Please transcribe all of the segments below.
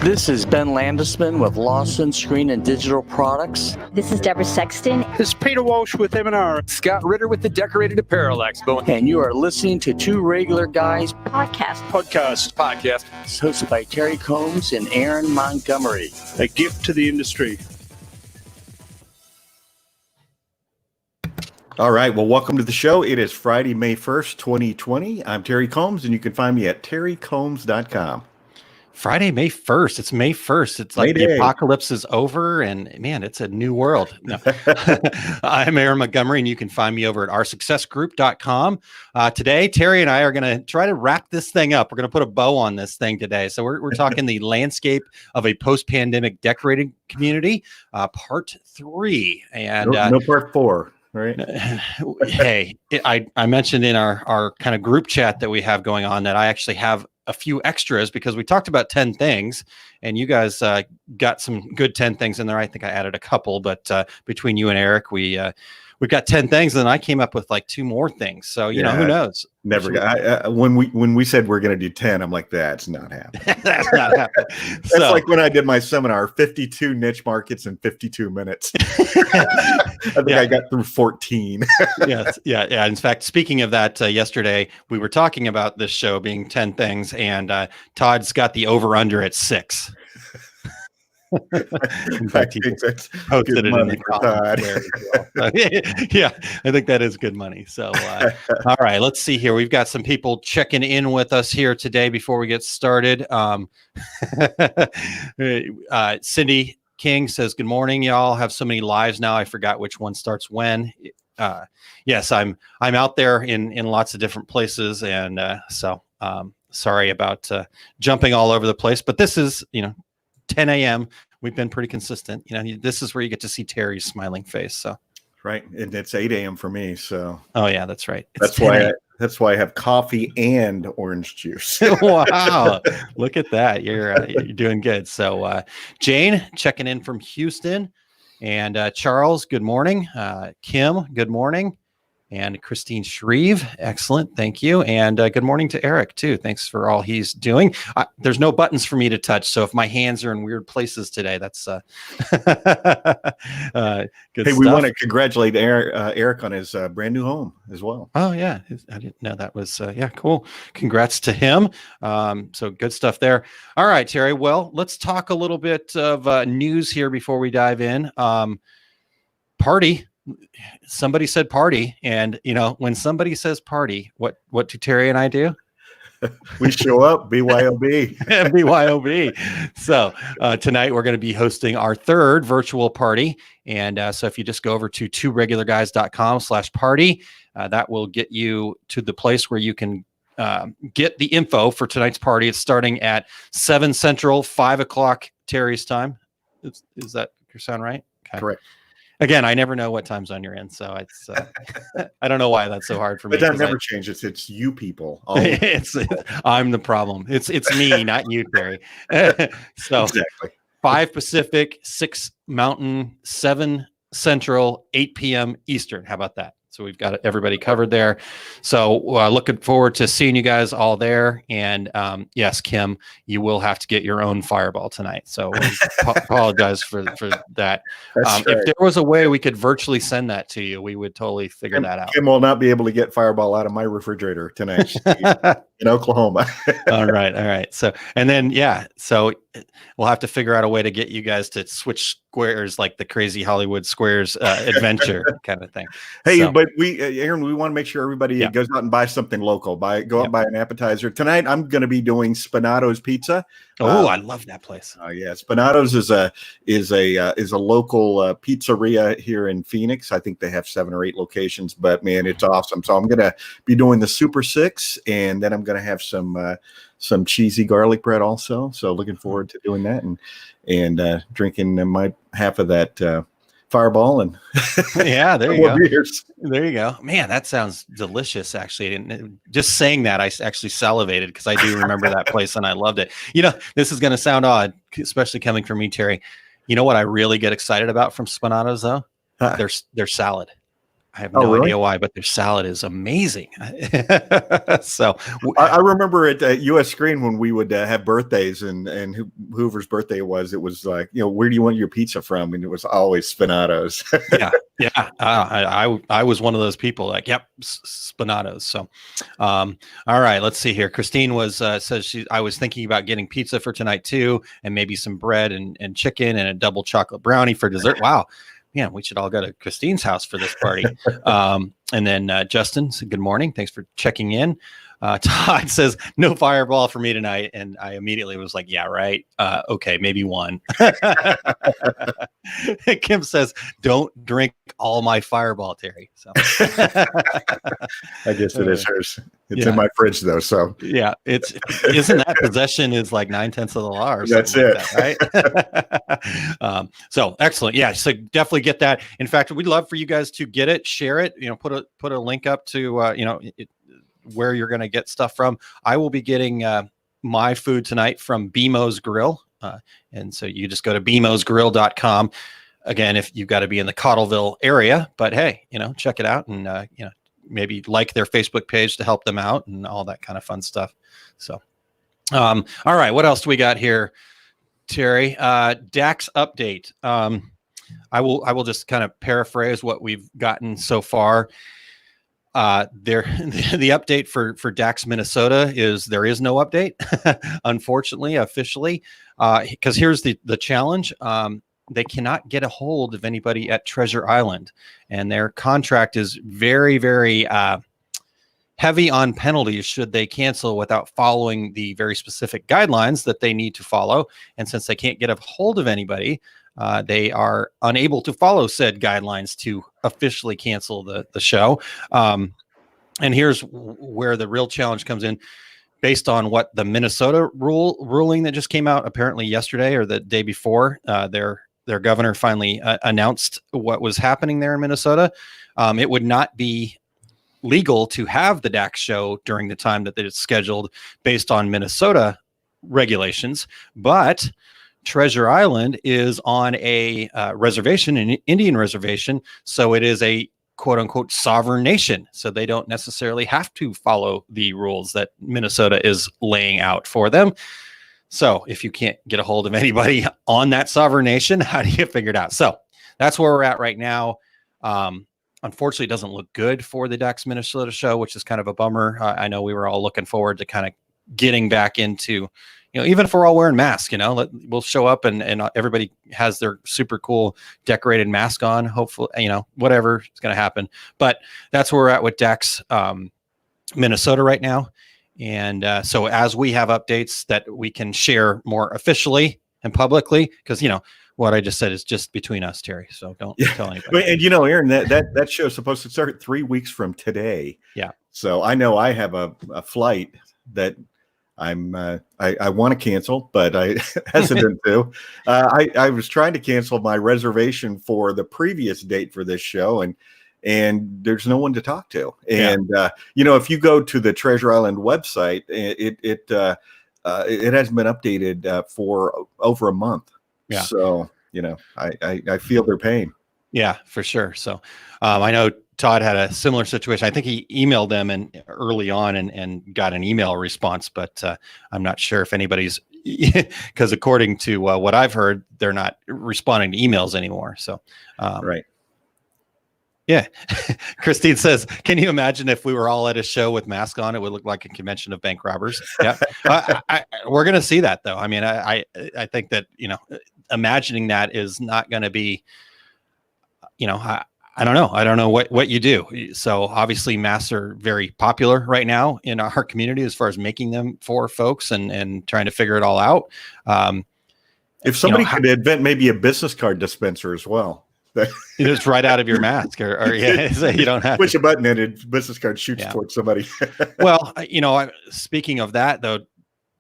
This is Ben Landesman with Lawson Screen and Digital Products. This is Deborah Sexton. This is Peter Walsh with M&R. Scott Ritter with the Decorated Apparel Expo. And you are listening to Two Regular Guys Podcast. It's hosted by Terry Combs and Aaron Montgomery. A gift to the industry. All right. Well, welcome to the show. It is Friday, May 1st, 2020. I'm Terry Combs, and you can find me at terrycombs.com. Friday, May 1st. It's May 1st. It's like the apocalypse is over, and man, it's a new world. No. I'm Aaron Montgomery, and you can find me over at oursuccessgroup.com. Today, Terry and I are going to try to wrap this thing up. We're going to put a bow on this thing today. So we're talking the landscape of a post-pandemic decorating community, part 3. And no part 4. Right. Hey, I mentioned in our kind of group chat that we have going on that I actually have a few extras because we talked about 10 things and you guys got some good 10 things in there. I think I added a couple, but between you and Eric, we got 10 things and I came up with like 2 more things. So, you know, who knows? Never got when we said we're going to do 10, I'm like, that's not happening. That's not happening. That's like when I did my seminar, 52 niche markets in 52 minutes. I think I got through 14. Yes. Yeah. In fact, speaking of that, yesterday we were talking about this show being 10 things and Todd's got the over under at 6. In fact, he posted it in the comments there. Yeah, I think that is good money. So, all right, let's see here. We've got some people checking in with us here today before we get started. Cindy King says, "Good morning, y'all. Have so many lives now. I forgot which one starts when." Yes, I'm out there in lots of different places, and so sorry about jumping all over the place. But this is 10 a.m. We've been pretty consistent. This is where you get to see Terry's smiling face. So, right, and it's 8 a.m. for me. So, oh yeah, that's right. That's why I have coffee and orange juice. Wow, look at that. You're doing good. So, Jane checking in from Houston, and Charles, good morning. Kim, good morning. And Christine Shreve, excellent, thank you. And good morning to Eric too. Thanks for all he's doing. There's no buttons for me to touch, so if my hands are in weird places today, that's good. Hey, we want to congratulate Eric on his brand new home as well. Oh yeah, I didn't know that was cool. Congrats to him. So good stuff there. All right, Terry. Well, let's talk a little bit of news here before we dive in. Party. Somebody said party, and when somebody says party, what do Terry and I do? We show up. BYOB. BYOB. So tonight we're going to be hosting our 3rd virtual party, and so if you just go over to tworegularguys.com/party, that will get you to the place where you can get the info for tonight's party. It's starting at 7 Central, 5 o'clock Terry's time. Is that your sound right? Okay. Correct. Again, I never know what time zone you're in, so it's I don't know why that's so hard for me. But that never changes. It's you people. I'm the problem. It's me, not you, Terry. So exactly. 5 Pacific, 6 Mountain, 7 Central, 8 p.m. Eastern. How about that? So we've got everybody covered there. So looking forward to seeing you guys all there. And yes, Kim, you will have to get your own fireball tonight. So we apologize for that. Right. If there was a way we could virtually send that to you, we would totally figure that out. Kim will not be able to get fireball out of my refrigerator tonight in Oklahoma. All right. So, and then, so we'll have to figure out a way to get you guys to switch squares like the Crazy Hollywood Squares adventure kind of thing. Hey, but Aaron, we want to make sure everybody goes out and buys something local. Go out and buy an appetizer. Tonight, I'm going to be doing Spinato's Pizza. Oh, I love that place. Oh yeah, Spinato's is a local pizzeria here in Phoenix. I think they have 7 or 8 locations, but man, it's awesome. So I'm going to be doing the Super 6, and then I'm going to have some cheesy garlic bread also. So looking forward to doing that and drinking my half of that Fireball and there you go. Beers. There you go. Man, that sounds delicious. Actually, and just saying that, I actually salivated because I do remember that place and I loved it. This is going to sound odd, especially coming from me, Terry. You know what I really get excited about from Spinato's though? Their salad. I have Oh, no really? idea why, but their salad is amazing. So I remember at US Screen when we would have birthdays and whoever's birthday it was like, where do you want your pizza from? And it was always Spinato's. yeah. I was one of those people like, yep, Spinatos. So, all right, let's see here. Christine says I was thinking about getting pizza for tonight too, and maybe some bread and chicken and a double chocolate brownie for dessert. Wow. Man, we should all go to Christine's house for this party. And then Justin said, good morning. Thanks for checking in. Todd says, no fireball for me tonight. And I immediately was like, yeah, right. Okay, maybe one. Kim says, don't drink all my fireball, Terry. So I guess it is hers. It's in my fridge though. So yeah, isn't that possession is like 9/10 of the law or that's something it. Like that, right? So excellent. Yeah. So definitely get that. In fact, we'd love for you guys to get it, share it, put a link up to, where you're going to get stuff from. I will be getting my food tonight from BMO's Grill. And so you just go to bmosgrill.com. Again, if you've got to be in the Cottleville area, but hey, check it out and, maybe like their Facebook page to help them out and all that kind of fun stuff. So, all right, what else do we got here, Terry? DAX update. I will just kind of paraphrase what we've gotten so far. The update for DAX Minnesota is there is no update, unfortunately, officially, because here's the challenge. They cannot get a hold of anybody at Treasure Island, and their contract is very, very heavy on penalties should they cancel without following the very specific guidelines that they need to follow. And since they can't get a hold of anybody, they are unable to follow said guidelines to officially cancel the show. And here's where the real challenge comes in. Based on what the Minnesota ruling that just came out apparently yesterday or the day before, their governor finally announced what was happening there in Minnesota. It would not be legal to have the DAX show during the time that it's scheduled based on Minnesota regulations, but Treasure Island is on a reservation, an Indian reservation, so it is a quote unquote sovereign nation. So they don't necessarily have to follow the rules that Minnesota is laying out for them. So if you can't get a hold of anybody on that sovereign nation, how do you figure it out? So that's where we're at right now. Unfortunately, it doesn't look good for the DAX Minnesota show, which is kind of a bummer. I know we were all looking forward to kind of getting back into, even if we're all wearing masks, we'll show up and everybody has their super cool decorated mask on. Hopefully, whatever is going to happen. But that's where we're at with DAX Minnesota right now. And so as we have updates that we can share more officially and publicly, because, what I just said is just between us, Terry. So don't tell anybody. And Aaron, that show is supposed to start 3 weeks from today. Yeah. So I know I have a flight that I want to cancel, but I hesitant to. I was trying to cancel my reservation for the previous date for this show, and there's no one to talk to. And if you go to the Treasure Island website, it hasn't been updated for over a month. Yeah. So I feel their pain. Yeah, for sure. So I know Todd had a similar situation. I think he emailed them early on and got an email response, but I'm not sure if anybody's, because according to what I've heard, they're not responding to emails anymore. So right. Yeah. Christine says, can you imagine if we were all at a show with masks on, it would look like a convention of bank robbers. Yeah. We're going to see that though. I mean, I think that, imagining that is not going to be, I don't know. I don't know what you do. So obviously masks are very popular right now in our community as far as making them for folks and trying to figure it all out. If somebody could invent maybe a business card dispenser as well. It's right out of your mask or you don't have push a button and a business card shoots towards somebody. Well, speaking of that though,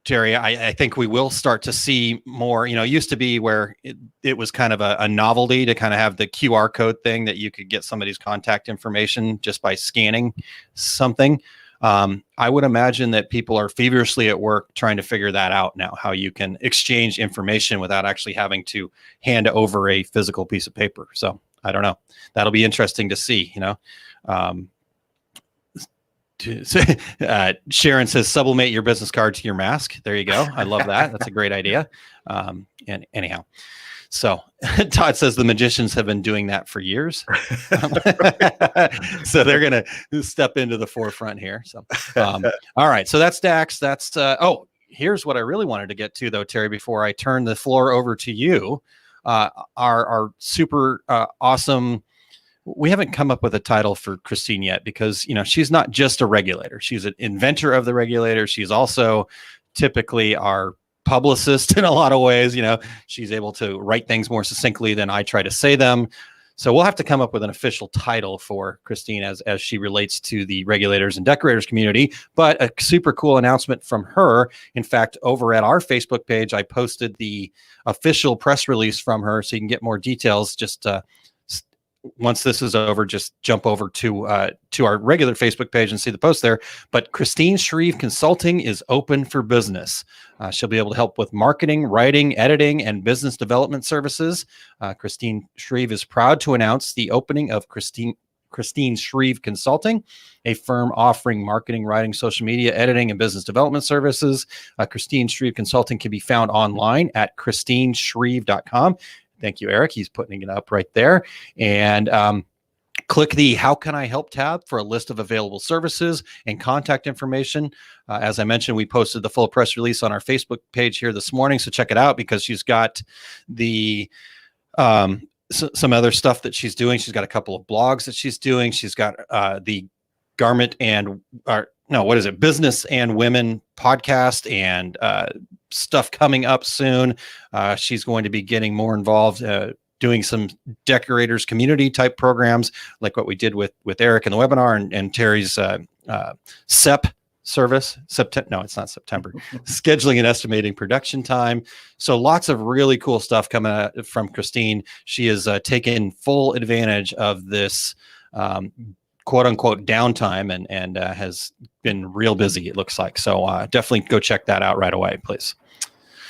Terry, I think we will start to see more, it used to be where it was kind of a novelty to kind of have the QR code thing that you could get somebody's contact information just by scanning something. I would imagine that people are feverishly at work trying to figure that out now, how you can exchange information without actually having to hand over a physical piece of paper. So I don't know. That'll be interesting to see, Sharon says sublimate your business card to your mask. There you go. I love that. That's a great idea. And anyhow, so Todd says the magicians have been doing that for years. So they're going to step into the forefront here. So, all right. So that's Dax. That's, here's what I really wanted to get to though, Terry, before I turn the floor over to you. Our super awesome, we haven't come up with a title for Christine yet because, she's not just a regulator. She's an inventor of the regulator. She's also typically our publicist in a lot of ways. She's able to write things more succinctly than I try to say them. So we'll have to come up with an official title for Christine as she relates to the regulators and decorators community. But a super cool announcement from her. In fact, over at our Facebook page, I posted the official press release from her, so you can get more details. Just once this is over, just jump over to our regular Facebook page and see the post there. But Christine Shreve Consulting is open for business. She'll be able to help with marketing, writing, editing, and business development services. Christine Shreve is proud to announce the opening of Christine Shreve Consulting, a firm offering marketing, writing, social media, editing, and business development services. Christine Shreve Consulting can be found online at christineshreve.com. Thank you, Eric. He's putting it up right there. And click the How Can I Help tab for a list of available services and contact information. As I mentioned, we posted the full press release on our Facebook page here this morning, so check it out because she's got the some other stuff that she's doing. She's got a couple of blogs that she's doing. She's got the Garment and Business and Women podcast and stuff coming up soon. She's going to be getting more involved, doing some decorators community type programs like what we did with Eric in the webinar and Terry's SEP service. No, it's not September. Scheduling and estimating production time. So lots of really cool stuff coming out from Christine. She has taken full advantage of this quote unquote downtime and has been real busy, it looks like. So definitely go check that out right away, please.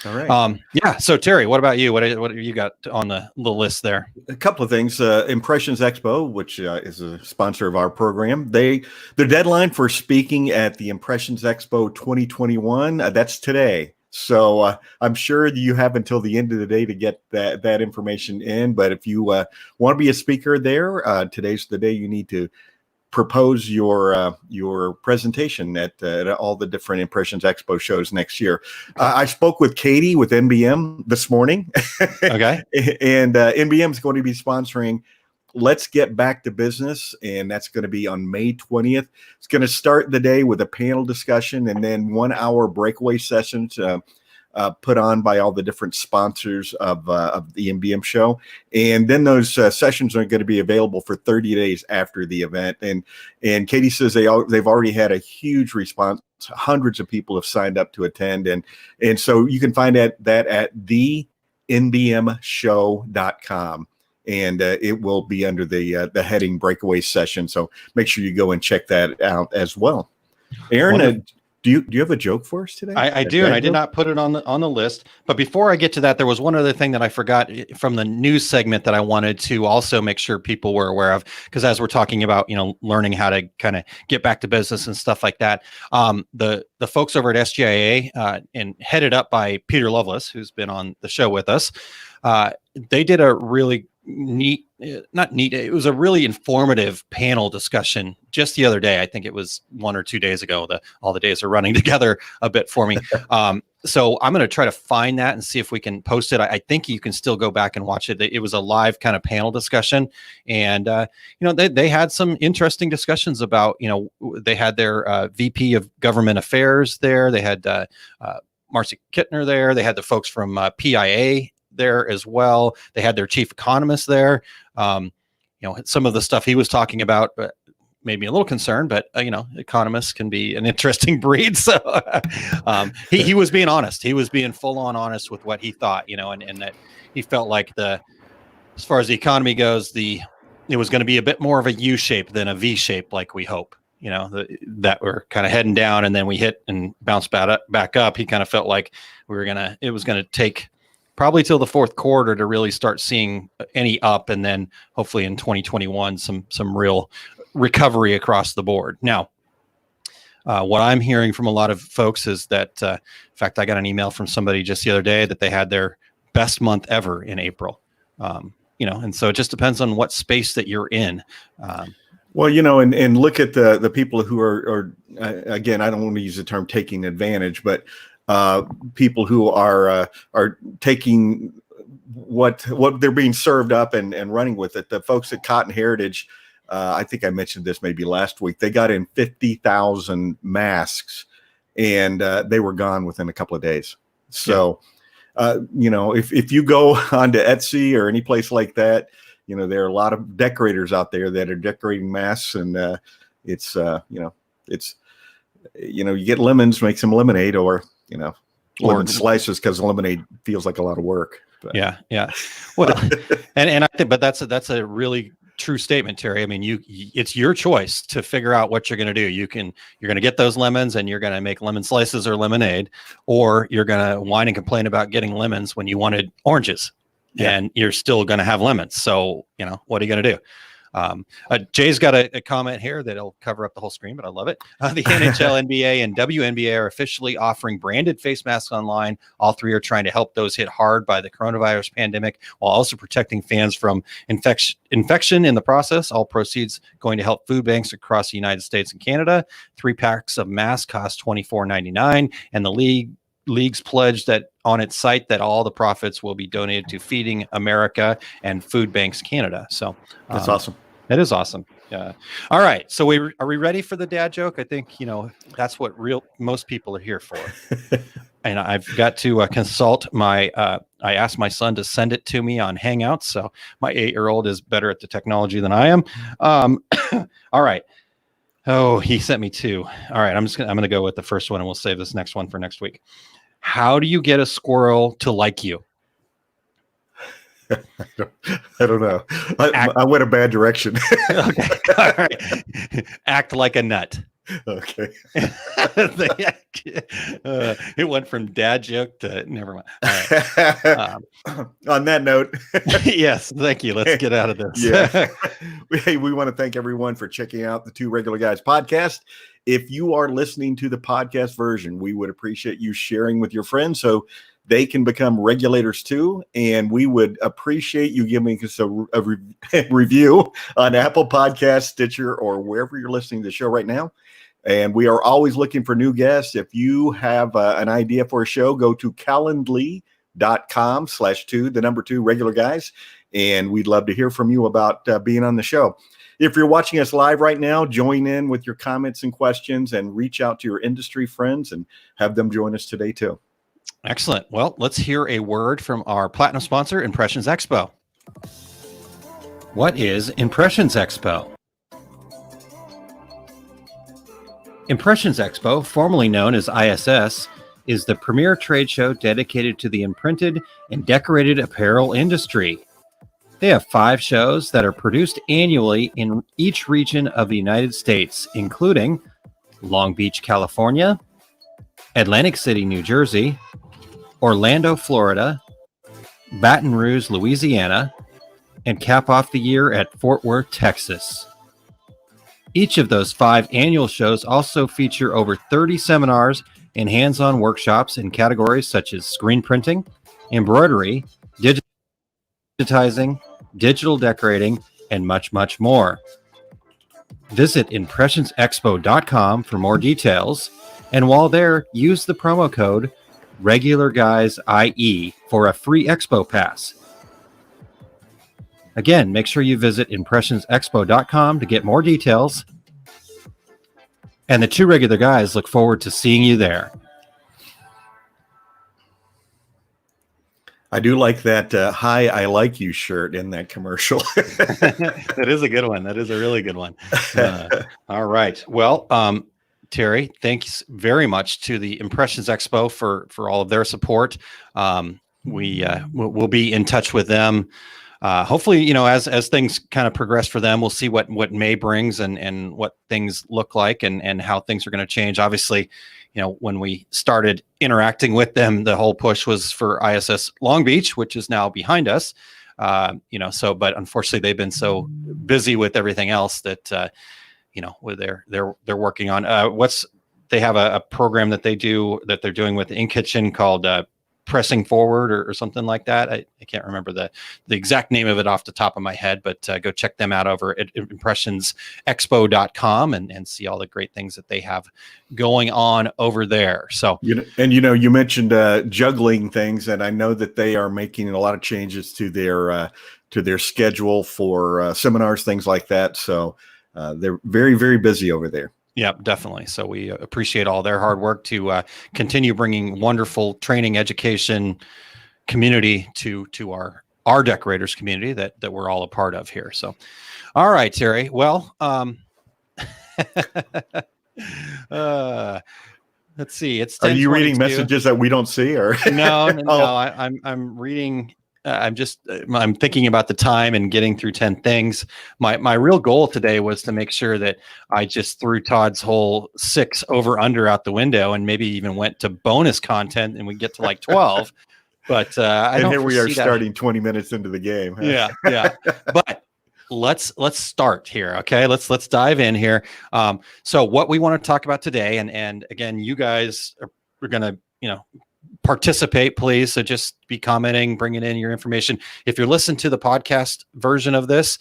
All right. So Terry, what about you? What have you got on the list there? A couple of things. Impressions Expo, which is a sponsor of our program, their deadline for speaking at the Impressions Expo 2021, that's today. So I'm sure you have until the end of the day to get that information in. But if you want to be a speaker there, today's the day you need to propose your presentation at all the different Impressions Expo shows next year. I spoke with Katie with NBM this morning. Okay. And NBM is going to be sponsoring Let's Get Back to Business, and that's going to be on May 20th. It's going to start the day with a panel discussion and then 1 hour breakaway sessions put on by all the different sponsors of the NBM show. And then those sessions are going to be available for 30 days after the event. And Katie says they've already had a huge response. Hundreds of people have signed up to attend. And so you can find that at thenbmshow.com. And it will be under the heading breakaway session. So make sure you go and check that out as well. Aaron, do you have a joke for us today? I do, and I did not put it on the list. But before I get to that, there was one other thing that I forgot from the news segment that I wanted to also make sure people were aware of, because as we're talking about, learning how to kind of get back to business and stuff like that, the folks over at SGIA and headed up by Peter Lovelace, who's been on the show with us, they did a really it was a really informative panel discussion just the other day. I think it was 1 or 2 days ago. All the days are running together a bit for me. So I'm going to try to find that and see if we can post it. I think you can still go back and watch it. It was a live kind of panel discussion. And, they had some interesting discussions about, they had their VP of Government Affairs there. They had Marcy Kittner there. They had the folks from PIA there as well. They had their chief economist there. Some of the stuff he was talking about made me a little concerned, but economists can be an interesting breed. So he was being honest. He was being full on honest with what he thought, and that he felt like as far as the economy goes, it was going to be a bit more of a U shape than a V shape, like we hope. That we're kind of heading down, and then we hit and bounce back up. He kind of felt like it was going to take probably till the fourth quarter to really start seeing any up, and then hopefully in 2021 some real recovery across the board. Now, what I'm hearing from a lot of folks is that, in fact, I got an email from somebody just the other day that they had their best month ever in April. And so it just depends on what space that you're in. Well, and look at the people who are again, I don't want to use the term taking advantage, but people who are taking what they're being served up and running with it. The folks at Cotton Heritage, I think I mentioned this maybe last week, they got in 50,000 masks and they were gone within a couple of days. So, if you go onto Etsy or any place like that, there are a lot of decorators out there that are decorating masks, and it's you get lemons, make some lemonade, or lemon slices, because lemonade feels like a lot of work. But. Yeah. Well, and I think, but that's a really true statement, Terry. I mean, it's your choice to figure out what you're going to do. You're going to get those lemons and you're going to make lemon slices or lemonade, or you're going to whine and complain about getting lemons when you wanted oranges. Yeah. And you're still going to have lemons. So, what are you going to do? Jay's got a comment here that'll cover up the whole screen, but I love it. The NHL, NBA, and WNBA are officially offering branded face masks online. All three are trying to help those hit hard by the coronavirus pandemic, while also protecting fans from infection in the process. All proceeds going to help food banks across the United States and Canada. 3 packs of masks cost $24.99, and the league's pledged that on its site that all the profits will be donated to Feeding America and Food Banks Canada. So that's awesome. That is awesome. Yeah. All right. So are we ready for the dad joke? I think, that's what most people are here for. And I've got to consult I asked my son to send it to me on Hangouts. So my 8-year-old is better at the technology than I am. All right. Oh, he sent me 2. All right. I'm going to go with the first one, and we'll save this next one for next week. How do you get a squirrel to like you? I don't know. I went a bad direction. Okay. All right. Act like a nut. Okay. It went from dad joke to never mind. All right. On that note. Yes. Thank you. Let's get out of this. Yeah. We want to thank everyone for checking out the Two Regular Guys podcast. If you are listening to the podcast version, we would appreciate you sharing with your friends so they can become regulators too. And we would appreciate you giving us a review on Apple Podcasts, Stitcher, or wherever you're listening to the show right now. And we are always looking for new guests. If you have an idea for a show, go to calendly.com/2 regular guys. And we'd love to hear from you about being on the show. If you're watching us live right now, join in with your comments and questions and reach out to your industry friends and have them join us today too. Excellent. Well, let's hear a word from our platinum sponsor, Impressions Expo. What is Impressions Expo? Impressions Expo, formerly known as ISS, is the premier trade show dedicated to the imprinted and decorated apparel industry. They have 5 shows that are produced annually in each region of the United States, including Long Beach, California, Atlantic City, New Jersey, Orlando, Florida, Baton Rouge, Louisiana, and cap off the year at Fort Worth, Texas. Each of those 5 annual shows also feature over 30 seminars and hands-on workshops in categories such as screen printing, embroidery, digitizing, digital decorating, and much, much more. Visit impressionsexpo.com for more details, and while there, use the promo code RegularGuysIE for a free expo pass. Again, make sure you visit impressionsexpo.com to get more details, and the Two Regular Guys look forward to seeing you there. I do like that "Hi, I like you" shirt in that commercial. That is a good one. That is a really good one. All right. Well, Terry, thanks very much to the Impressions Expo for all of their support. We'll be in touch with them hopefully, as things kind of progress for them, we'll see what May brings and what things look like and how things are going to change. Obviously, when we started interacting with them, the whole push was for ISS Long Beach, which is now behind us. But unfortunately, they've been so busy with everything else that they're working on they have a program that they're doing with In Kitchen called Pressing Forward or something like that. I can't remember the exact name of it off the top of my head, but go check them out over at impressionsexpo.com and see all the great things that they have going on over there. So, you mentioned juggling things, and I know that they are making a lot of changes to their schedule for seminars, things like that. So they're very, very busy over there. Yeah, definitely. So we appreciate all their hard work to continue bringing wonderful training, education, community to our decorators community that we're all a part of here. So, all right, Terry. Well, let's see. It's 10:22. Are you reading messages that we don't see, or no? I'm reading. I'm thinking about the time and getting through 10 things. My real goal today was to make sure that I just threw Todd's whole 6 over under out the window and maybe even went to bonus content and we get to like 12. But here we are starting 20 minutes into the game. Yeah. But let's start here. Okay. Let's dive in here. So what we want to talk about today, and again, you guys are going to, participate, please. So just be commenting, bringing in your information. If you're listening to the podcast version of this,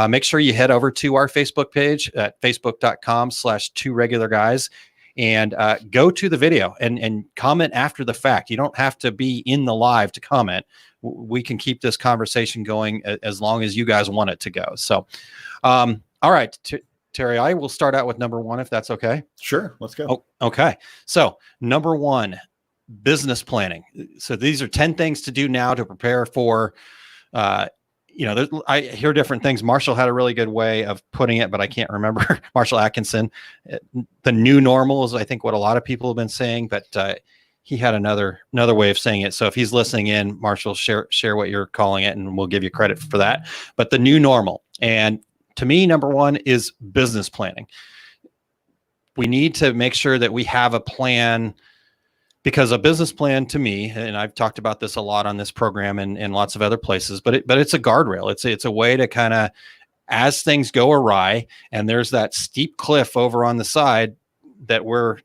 make sure you head over to our Facebook page at facebook.com/2regularguys and go to the video and comment after the fact. You don't have to be in the live to comment. We can keep this conversation going as long as you guys want it to go. So, all right, Terry, I will start out with number 1, if that's okay. Sure. Let's go. Oh, okay. So number 1, business planning. So these are 10 things to do now to prepare for, I hear different things. Marshall had a really good way of putting it, but I can't remember. Marshall Atkinson, the new normal is, I think, what a lot of people have been saying, but he had another way of saying it. So if he's listening in, Marshall, share what you're calling it, and we'll give you credit for that. But the new normal. And to me, number 1 is business planning. We need to make sure that we have a plan, because a business plan, to me, and I've talked about this a lot on this program and lots of other places, but it's a guardrail. It's a way to kind of, as things go awry and there's that steep cliff over on the side that we're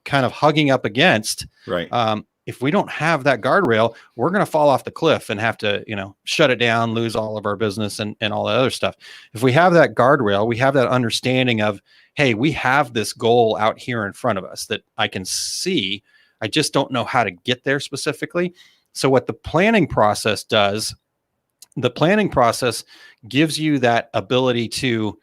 kind of hugging up against. Right. If we don't have that guardrail, we're going to fall off the cliff and have to, shut it down, lose all of our business and all that other stuff. If we have that guardrail, we have that understanding of, hey, we have this goal out here in front of us that I can see. I just don't know how to get there specifically. So what the planning process does, the planning process gives you that ability to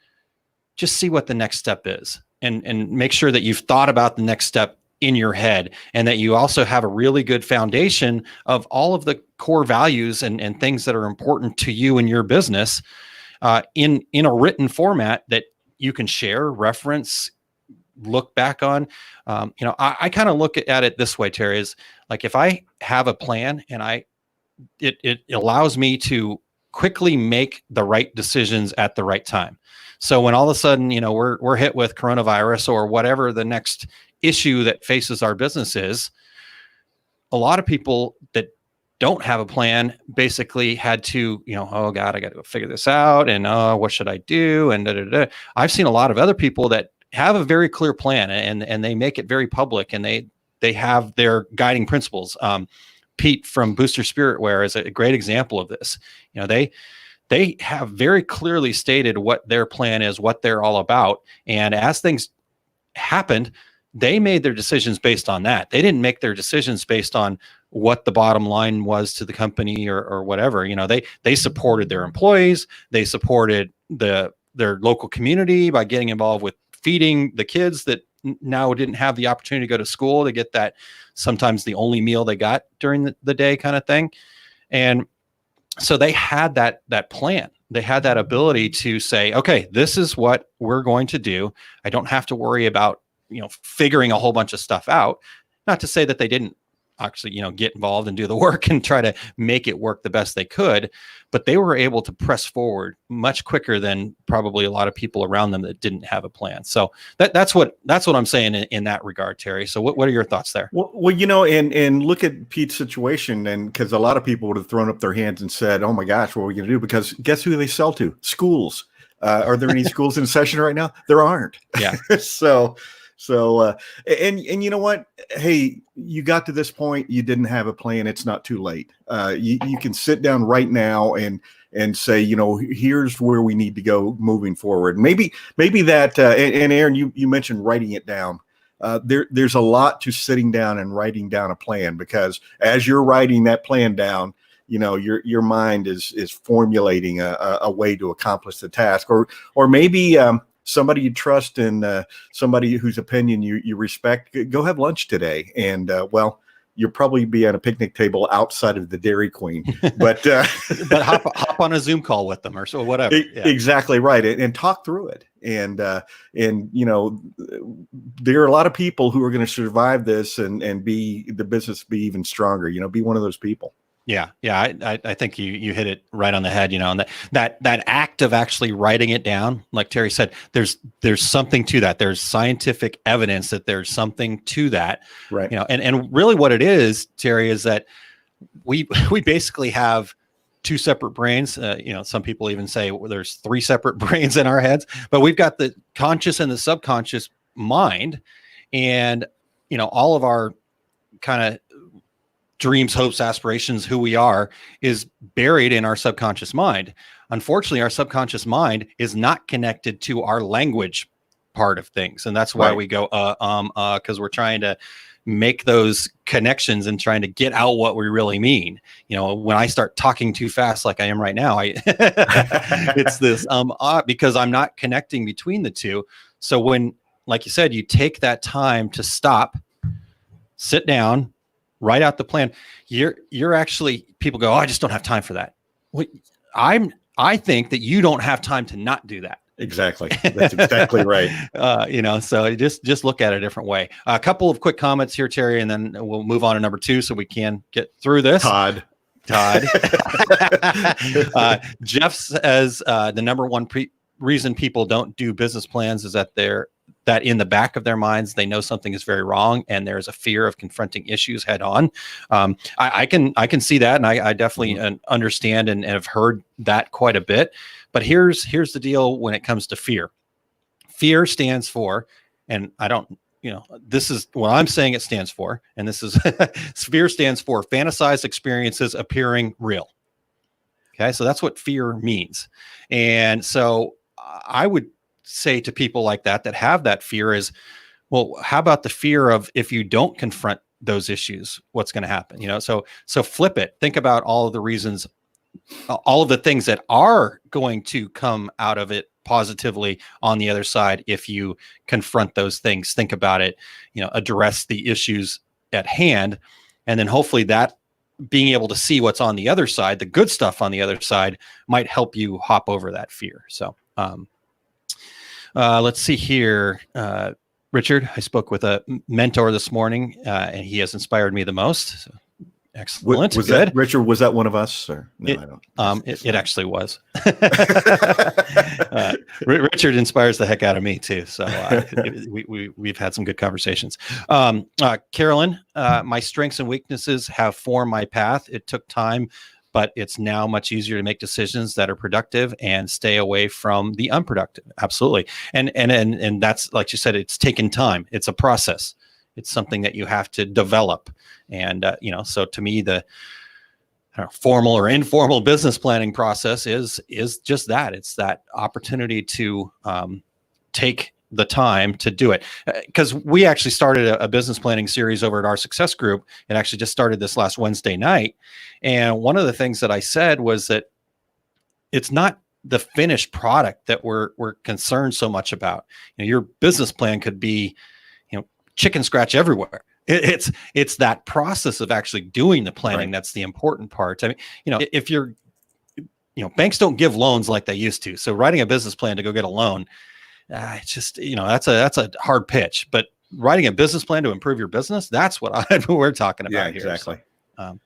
just see what the next step is and make sure that you've thought about the next step in your head, and that you also have a really good foundation of all of the core values and things that are important to you and your business in a written format that you can share, reference, look back on. I kind of look at it this way, Terry, is like, if I have a plan and it allows me to quickly make the right decisions at the right time. So when all of a sudden, we're hit with coronavirus or whatever the next issue that faces our business is, a lot of people that don't have a plan basically had to, oh God, I got to go figure this out. And what should I do? And I've seen a lot of other people that have a very clear plan and they make it very public, and they have their guiding principles. Pete from Booster Spiritware is a great example of this. They have very clearly stated what their plan is, what they're all about. And as things happened, they made their decisions based on that. They didn't make their decisions based on what the bottom line was to the company or whatever. They supported their employees. They supported their local community by getting involved with feeding the kids that now didn't have the opportunity to go to school to get that, sometimes the only meal they got during the day kind of thing. And so they had that plan. They had that ability to say, okay, this is what we're going to do. I don't have to worry about, figuring a whole bunch of stuff out. Not to say that they didn't actually, get involved and do the work and try to make it work the best they could. But they were able to press forward much quicker than probably a lot of people around them that didn't have a plan. So that's what I'm saying in that regard, Terry. So what are your thoughts there? Well, and look at Pete's situation, and because a lot of people would have thrown up their hands and said, "Oh my gosh, what are we going to do?" Because guess who they sell to? Schools. Are there any schools in session right now? There aren't. Yeah. And you know what? Hey, you got to this point. You didn't have a plan. It's not too late. You can sit down right now and say, here's where we need to go moving forward. Maybe that. And Aaron, you mentioned writing it down. There's a lot to sitting down and writing down a plan, because as you're writing that plan down, your mind is formulating a way to accomplish the task, or maybe somebody you trust and somebody whose opinion you respect. Go have lunch today, and you'll probably be at a picnic table outside of the Dairy Queen, but but hop on a Zoom call with them or so whatever. Yeah. Exactly right, and talk through it. And there are a lot of people who are going to survive this and be the business be even stronger. Be one of those people. Yeah. I think you hit it right on the head, and that act of actually writing it down, like Terry said, there's something to that. There's scientific evidence that there's something to that, right? And really what it is, Terry, is that we basically have two separate brains. Some people even say there's three separate brains in our heads, but we've got the conscious and the subconscious mind, and all of our kind of dreams, hopes, aspirations, who we are is buried in our subconscious mind. Unfortunately, our subconscious mind is not connected to our language part of things. And that's why we go, because we're trying to make those connections and trying to get out what we really mean. When I start talking too fast, like I am right now, it's this, because I'm not connecting between the two. So when, like you said, you take that time to stop, sit down, write out the plan, you're actually, people go, "Oh, I just don't have time for that." Well, I think that you don't have time to not do that. Exactly. That's exactly right. So just look at it a different way. A couple of quick comments here, Terry, and then we'll move on to number 2 so we can get through this. Todd. Jeff says the number one reason people don't do business plans is that that in the back of their minds, they know something is very wrong, and there's a fear of confronting issues head on. I can see that, and I definitely understand and have heard that quite a bit. But here's the deal when it comes to fear. Fear stands for, and I don't, this is what I'm saying it stands for, and this is fear stands for fantasized experiences appearing real. Okay, so that's what fear means. And so I would say to people like that have that fear is, well, how about the fear of if you don't confront those issues, what's going to happen? So flip it. Think about all of the reasons, all of the things that are going to come out of it positively on the other side if you confront those things. Think about it, address the issues at hand, and then hopefully that being able to see what's on the other side, the good stuff on the other side, might help you hop over that fear. So let's see here. Richard, I spoke with a mentor this morning, and he has inspired me the most. So, excellent. Was good. That, Richard, was that one of us? Or? No, I don't. It actually was. Richard inspires the heck out of me too. So we've had some good conversations. Carolyn, my strengths and weaknesses have formed my path. It took time, but it's now much easier to make decisions that are productive and stay away from the unproductive. Absolutely. And that's, like you said, it's taken time. It's a process. It's something that you have to develop. And, so to me, the formal or informal business planning process is just that. It's that opportunity to take the time to do it. Because we actually started a business planning series over at our Success Group. It actually just started this last Wednesday night. And one of the things that I said was that it's not the finished product that we're concerned so much about. Your business plan could be, chicken scratch everywhere. It's that process of actually doing the planning. Right. That's the important part. I mean, if you're, banks don't give loans like they used to. So writing a business plan to go get a loan, it's just, that's a hard pitch. But writing a business plan to improve your business, that's what we're talking about here. Exactly. So,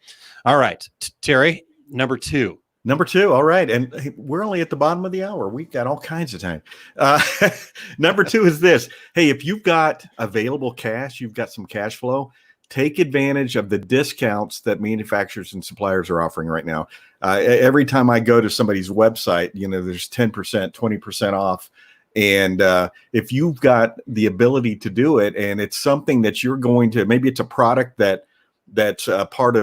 all right, Terry, number two. Number two. All right. And hey, we're only at the bottom of the hour. We've got all kinds of time. Number two is this. Hey, if you've got available cash, you've got some cash flow, take advantage of the discounts that manufacturers and suppliers are offering right now. Every time I go to somebody's website, there's 10%, 20% off. And if you've got the ability to do it, and it's something that you're going to, maybe it's a product that's part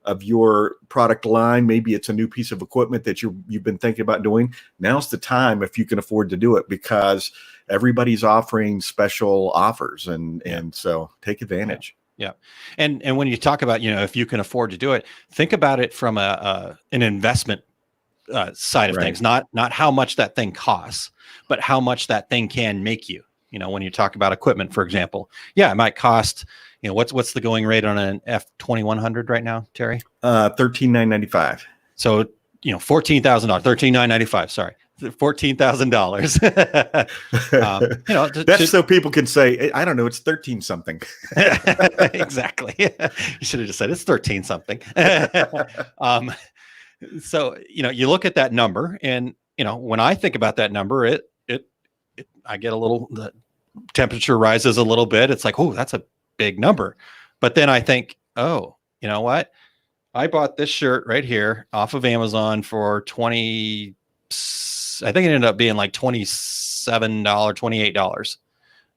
of your product line. Maybe it's a new piece of equipment that you've been thinking about doing. Now's the time if you can afford to do it, because everybody's offering special offers, and so take advantage. Yeah. And when you talk about, if you can afford to do it, think about it from an investment side of things, not how much that thing costs, but how much that thing can make you. When you talk about equipment, for example, it might cost, what's the going rate on an F2100 right now, Terry? $13,995. So, $14,000, $13,995. Sorry, $14,000. That's so people can say, I don't know, it's 13 something. Exactly. You should have just said it's 13 something. So, you look at that number, and, when I think about that number, I get the temperature rises a little bit. It's like, oh, that's a big number. But then I think, oh, you know what? I bought this shirt right here off of Amazon for I think it ended up being like $27, $28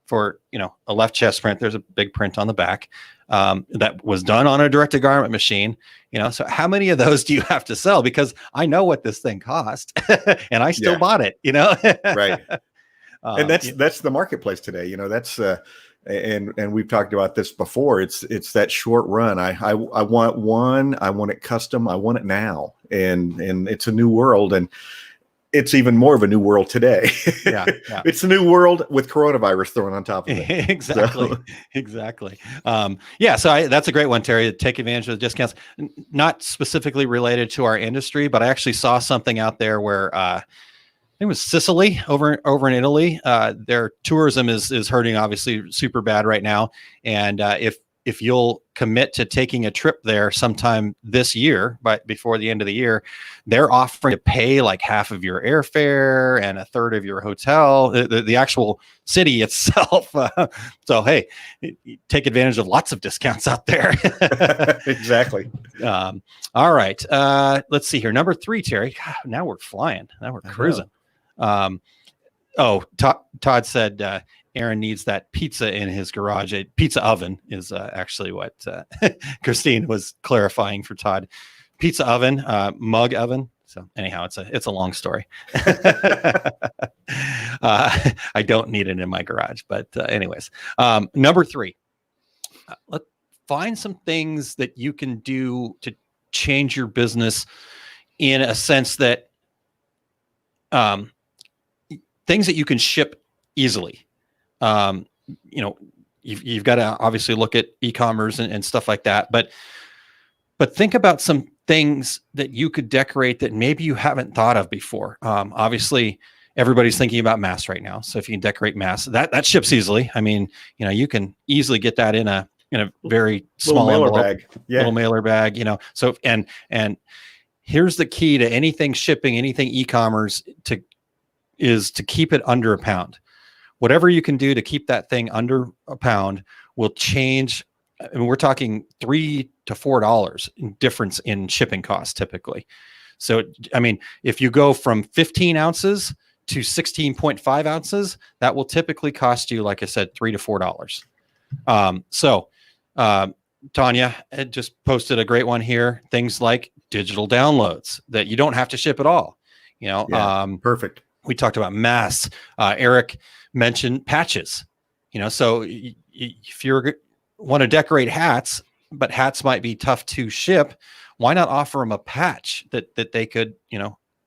for, a left chest print. There's a big print on the back that was done on a direct-to-garment machine. So how many of those do you have to sell? Because I know what this thing cost and I still bought it, Right. And that's the marketplace today. That's and we've talked about this before. It's that short run. I want one. I want it custom. I want it now. And it's a new world, and it's even more of a new world today. Yeah. It's a new world with coronavirus thrown on top of it. Exactly. So that's a great one, Terry. Take advantage of the discounts. Not specifically related to our industry, but I actually saw something out there where it was Sicily over in Italy. Their tourism is hurting, obviously, super bad right now. And if you'll commit to taking a trip there sometime this year, but before the end of the year, they're offering to pay like half of your airfare and a third of your hotel, the actual city itself. So, hey, take advantage of lots of discounts out there. Exactly. All right. Let's see here. Number three, Terry. God, now we're flying. Now we're cruising. Todd said Aaron needs that pizza in his garage. A pizza oven is actually what Christine was clarifying for Todd. Pizza oven, mug oven. So anyhow, it's a long story. I don't need it in my garage, but anyways, number three, let's find some things that you can do to change your business in a sense that things that you can ship easily. You've got to obviously look at e-commerce and stuff like that, but think about some things that you could decorate that maybe you haven't thought of before. Obviously everybody's thinking about masks right now. So if you can decorate masks, that ships easily. I mean, you can easily get that in a very small little mailer envelope, bag. Yeah. Little mailer bag, so, and here's the key to anything shipping, anything e-commerce is to keep it under a pound. Whatever you can do to keep that thing under a pound will change. I mean, we're talking $3 to $4 in difference in shipping costs typically. So, I mean, if you go from 15 ounces to 16.5 ounces, that will typically cost you, like I said, $3 to $4. Tanya had just posted a great one here. Things like digital downloads that you don't have to ship at all. Perfect. We talked about masks. Eric mentioned patches. So if you want to decorate hats, but hats might be tough to ship, why not offer them a patch that they could,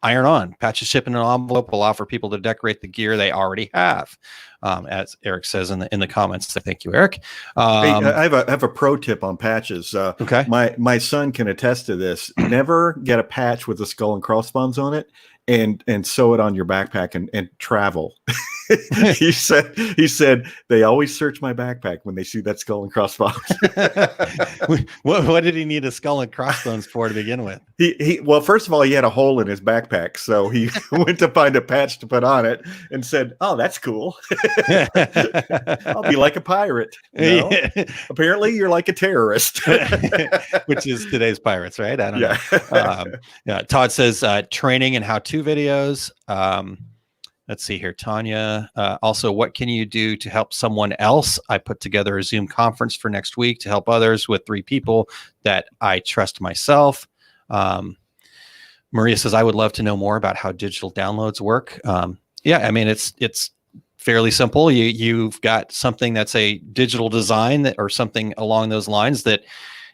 iron on? Patches shipped in an envelope will offer people to decorate the gear they already have, as Eric says in the comments. So thank you, Eric. Hey, I have a pro tip on patches. Okay. My son can attest to this. Never get a patch with the skull and crossbones on it, and sew it on your backpack and travel. he said they always search my backpack when they see that skull and crossbones. What did he need a skull and crossbones for to begin with? Well, first of all, he had a hole in his backpack, so he went to find a patch to put on it and said, "Oh, that's cool. I'll be like a pirate." No, apparently you're like a terrorist, which is today's pirates, right? I don't know. Yeah. Todd says training and how-to videos. Let's see here, Tanya. Also, what can you do to help someone else? I put together a Zoom conference for next week to help others with 3 people that I trust myself. Maria says, I would love to know more about how digital downloads work. Yeah, I mean, it's fairly simple. You've got something that's a digital design or something along those lines that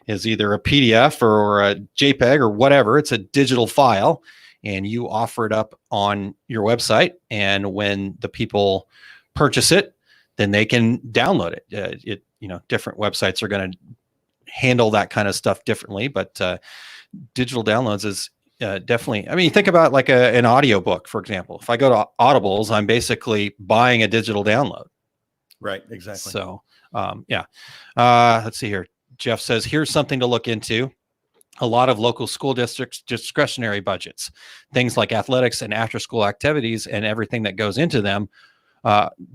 is either a PDF or a JPEG or whatever. It's a digital file. And you offer it up on your website, and when the people purchase it, then they can download it. Different websites are going to handle that kind of stuff differently, but digital downloads is definitely. I mean, think about like an audiobook, for example. If I go to Audibles, I'm basically buying a digital download. Right. Exactly. So, yeah. Let's see here. Jeff says, here's something to look into. A lot of local school districts discretionary budgets, things like athletics and after school activities and everything that goes into them.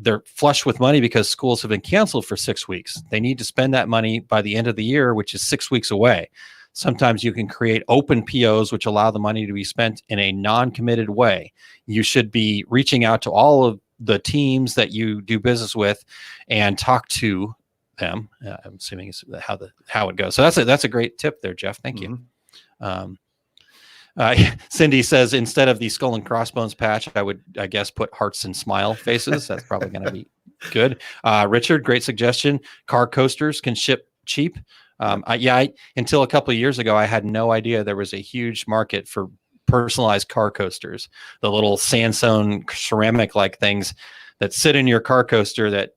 They're flush with money because schools have been canceled for 6 weeks. They need to spend that money by the end of the year, which is 6 weeks away. Sometimes you can create open POs, which allow the money to be spent in a non-committed way. You should be reaching out to all of the teams that you do business with and talk to them. I'm assuming is how it goes. So that's a great tip there, Jeff. Thank you. Cindy says, instead of the skull and crossbones patch, I guess put hearts and smile faces. That's probably going to be good. Richard, great suggestion. Car coasters can ship cheap. Until a couple of years ago, I had no idea there was a huge market for personalized car coasters, the little sandstone ceramic like things that sit in your car coaster that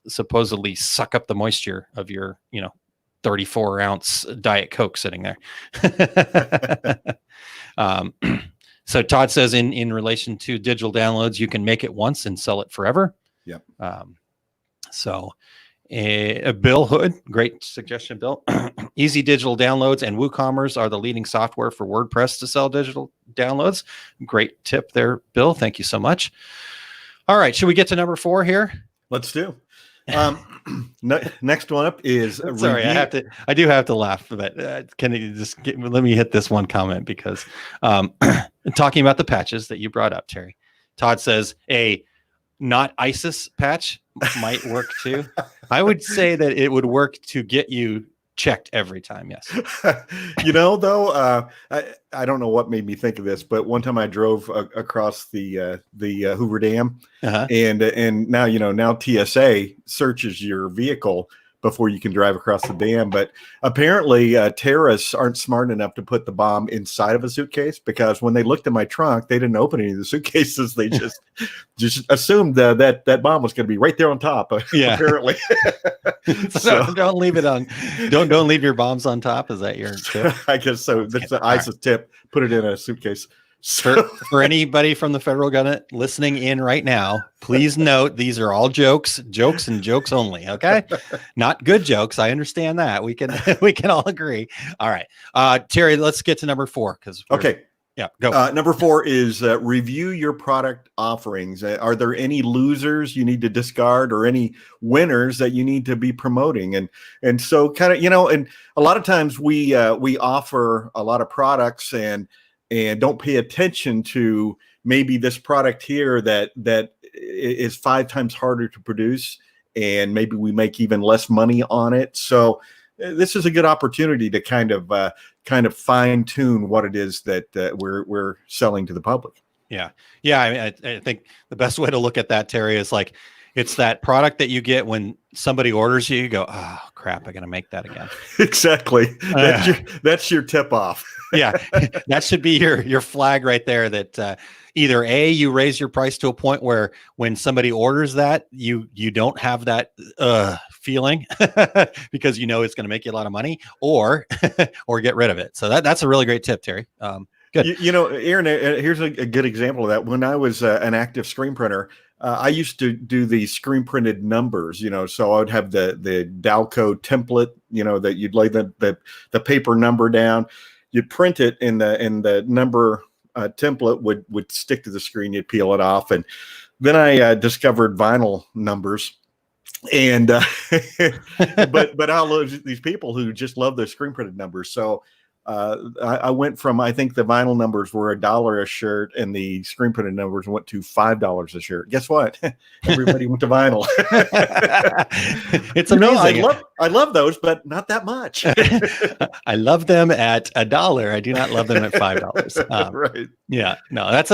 supposedly suck up the moisture of your 34-ounce Diet Coke sitting there. So Todd says in relation to digital downloads, you can make it once and sell it forever. Yep. Bill Hood, great suggestion, Bill. Easy digital downloads and WooCommerce are the leading software for WordPress to sell digital downloads. Great tip there, Bill. Thank you so much. All right, should we get to number 4 here? Let's do. Next one up is sorry, I do have to laugh, but can you just let me hit this one comment because talking about the patches that you brought up, Terry. Todd says a not ISIS patch might work too. I would say that it would work to get you checked every time. Yes. Though, I don't know what made me think of this, but one time I drove across the Hoover Dam, and now TSA searches your vehicle before you can drive across the dam. But apparently terrorists aren't smart enough to put the bomb inside of a suitcase, because when they looked in my trunk, they didn't open any of the suitcases. They just assumed that bomb was going to be right there on top. Yeah. Apparently. So don't leave it on. Don't leave your bombs on top. Is that your tip? I guess so. That's the ISIS tip. Put it in a suitcase. For anybody from the federal government listening in right now, please note these are all jokes and jokes only. Okay, not good jokes. I understand that. We can all agree. All right, Terry, let's get to number 4 because yeah, go. Number 4 is review your product offerings. Are there any losers you need to discard or any winners that you need to be promoting? And so kind of and a lot of times we offer a lot of products and don't pay attention to maybe this product here that is 5 times harder to produce, and maybe we make even less money on it. So this is a good opportunity to kind of fine tune what it is that we're selling to the public. Yeah. I mean, I think the best way to look at that, Terry, is like it's that product that you get when somebody orders you go, oh crap, I got to make that again. Exactly. That's your tip off. Yeah, that should be your flag right there that either A, you raise your price to a point where when somebody orders that, you don't have that feeling because it's going to make you a lot of money, or get rid of it. So that's a really great tip, Terry. Good. Aaron, here's a good example of that. When I was an active screen printer, I used to do the screen printed numbers, so I would have the Dalco template, that you'd lay the paper number down, you'd print it, and the number template would stick to the screen. You'd peel it off, and then I discovered vinyl numbers. And but I love these people who just love their screen printed numbers. So I went from, I think the vinyl numbers were $1 a shirt, and the screen printed numbers went to $5 a shirt. Guess what? Everybody went to vinyl. It's amazing. I love those, but not that much. I love them at $1. I do not love them at $5. Right. Yeah. No, that's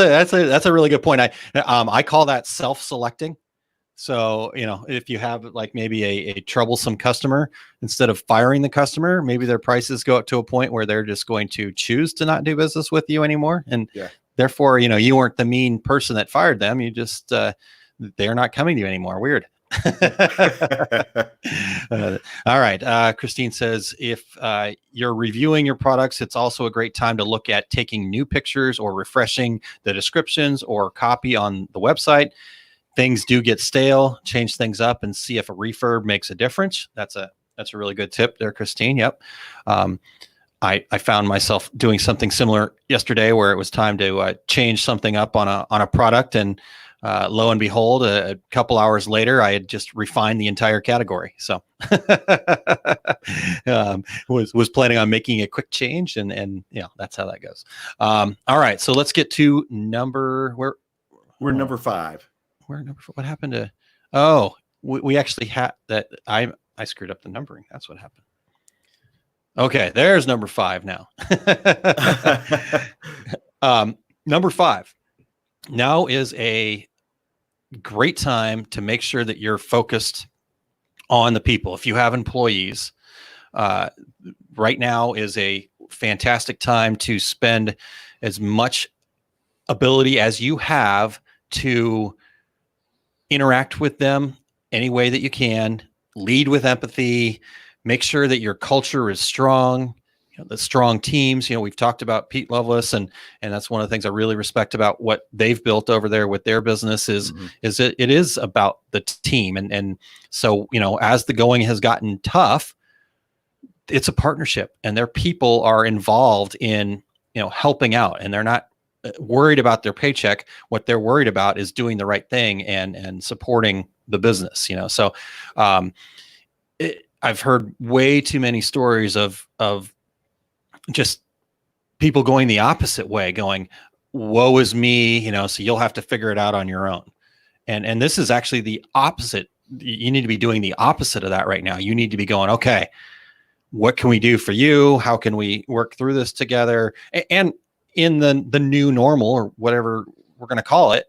a really good point. I call that self-selecting. So, if you have like maybe a troublesome customer, instead of firing the customer, maybe their prices go up to a point where they're just going to choose to not do business with you anymore. And therefore, you weren't the mean person that fired them. You just, they're not coming to you anymore. Weird. All right. Christine says, if you're reviewing your products, it's also a great time to look at taking new pictures or refreshing the descriptions or copy on the website. Things do get stale, change things up and see if a refurb makes a difference. That's a really good tip there, Christine. Yep. I found myself doing something similar yesterday where it was time to change something up on a product, and lo and behold, a couple hours later, I had just refined the entire category. So was planning on making a quick change, and that's how that goes. All right, so let's get to we're number 5. What happened to? Oh, we actually had that. I screwed up the numbering. That's what happened. Okay, there's number 5 now. Number 5 now is a great time to make sure that you're focused on the people. If you have employees, right now is a fantastic time to spend as much ability as you have to interact with them any way that you can, lead with empathy, make sure that your culture is strong, the strong teams. We've talked about Pete Lovelace, and that's one of the things I really respect about what they've built over there with their business is it is about the team. And so, as the going has gotten tough, it's a partnership, and their people are involved in, helping out, and they're not worried about their paycheck. What they're worried about is doing the right thing and supporting the business, So I've heard way too many stories of just people going the opposite way, going, woe is me, so you'll have to figure it out on your own. And this is actually the opposite. You need to be doing the opposite of that right now. You need to be going, okay, what can we do for you? How can we work through this together? And in the new normal, or whatever we're going to call it,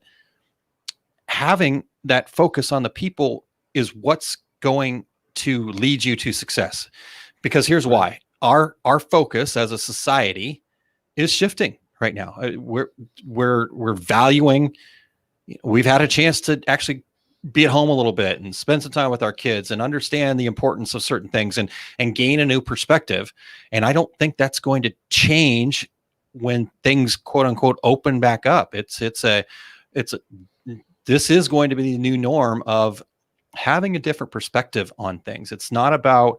having that focus on the people is what's going to lead you to success. Because here's why. Our focus as a society is shifting right now. We're valuing, we've had a chance to actually be at home a little bit and spend some time with our kids and understand the importance of certain things and gain a new perspective. And I don't think that's going to change when things quote unquote open back up. This is going to be the new norm of having a different perspective on things. It's not about,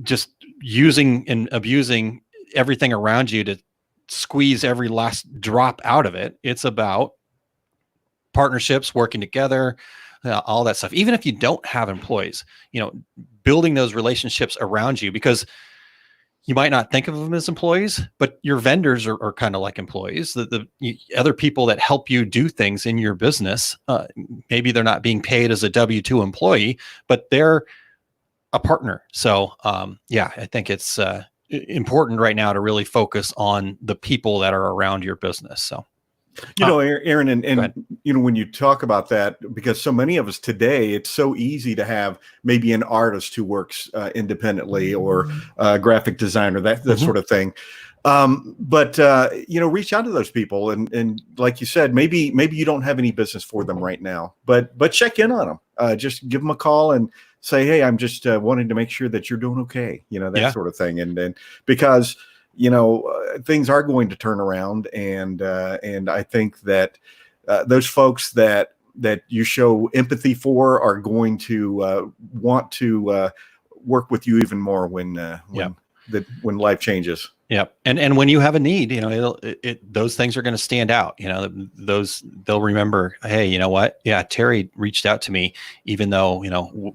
just using and abusing everything around you to squeeze every last drop out of it. It's about partnerships, working together, all that stuff. Even if you don't have employees, building those relationships around you, because you might not think of them as employees, but your vendors are kind of like employees. The other people that help you do things in your business, maybe they're not being paid as a W-2 employee, but they're a partner. So I think it's important right now to really focus on the people that are around your business. So, Aaron, and when you talk about that, because so many of us today, it's so easy to have maybe an artist who works independently, or a graphic designer, that sort of thing. But reach out to those people, and like you said, maybe you don't have any business for them right now, but check in on them. Just give them a call and say, hey, I'm just wanting to make sure that you're doing okay, that sort of thing. And because things are going to turn around, and I think that those folks that you show empathy for are going to want to work with you even more when life changes. Yep. And when you have a need, those things are going to stand out. They'll remember, hey, you know what? Yeah, Terry reached out to me, even though,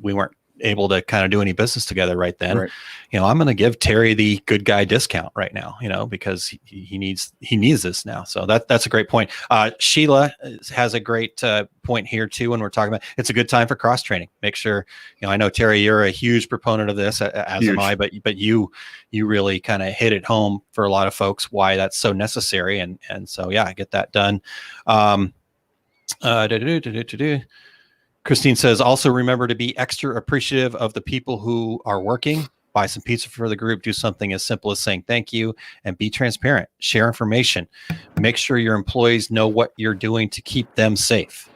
we weren't able to kind of do any business together right then. Right. I'm going to give Terry the good guy discount right now, because he needs this now. So that's a great point. Sheila has a great point here too. When we're talking about, it's a good time for cross training. Make sure, I know Terry, you're a huge proponent of this, as am I, but you really kind of hit it home for a lot of folks why that's so necessary. And so, yeah, get that done. Christine says, also remember to be extra appreciative of the people who are working. Buy some pizza for the group. Do something as simple as saying thank you, and be transparent. Share information. Make sure your employees know what you're doing to keep them safe.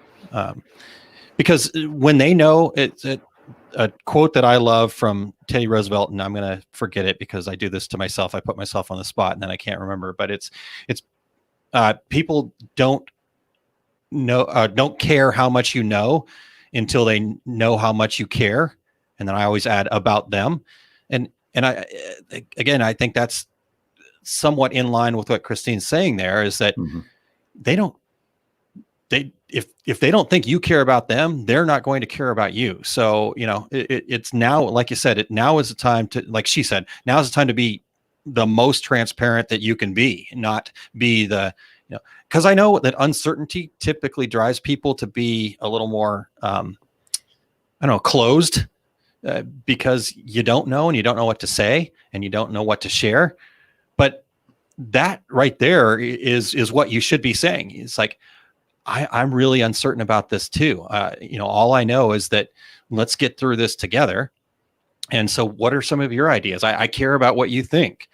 Because when they know, it's a quote that I love from Teddy Roosevelt, and I'm going to forget it because I do this to myself. I put myself on the spot and then I can't remember, but it's people don't care how much you know until they know how much you care. And then I always add about them. And I think that's somewhat in line with what Christine's saying there, is that if they don't think you care about them, they're not going to care about you. So, it's now, like you said, now is the time to, like she said, now is the time to be the most transparent that you can be, not be because I know that uncertainty typically drives people to be a little more, closed, because you don't know, and you don't know what to say, and you don't know what to share. But that right there is what you should be saying. It's like, I'm really uncertain about this too. All I know is that let's get through this together. And so what are some of your ideas? I care about what you think.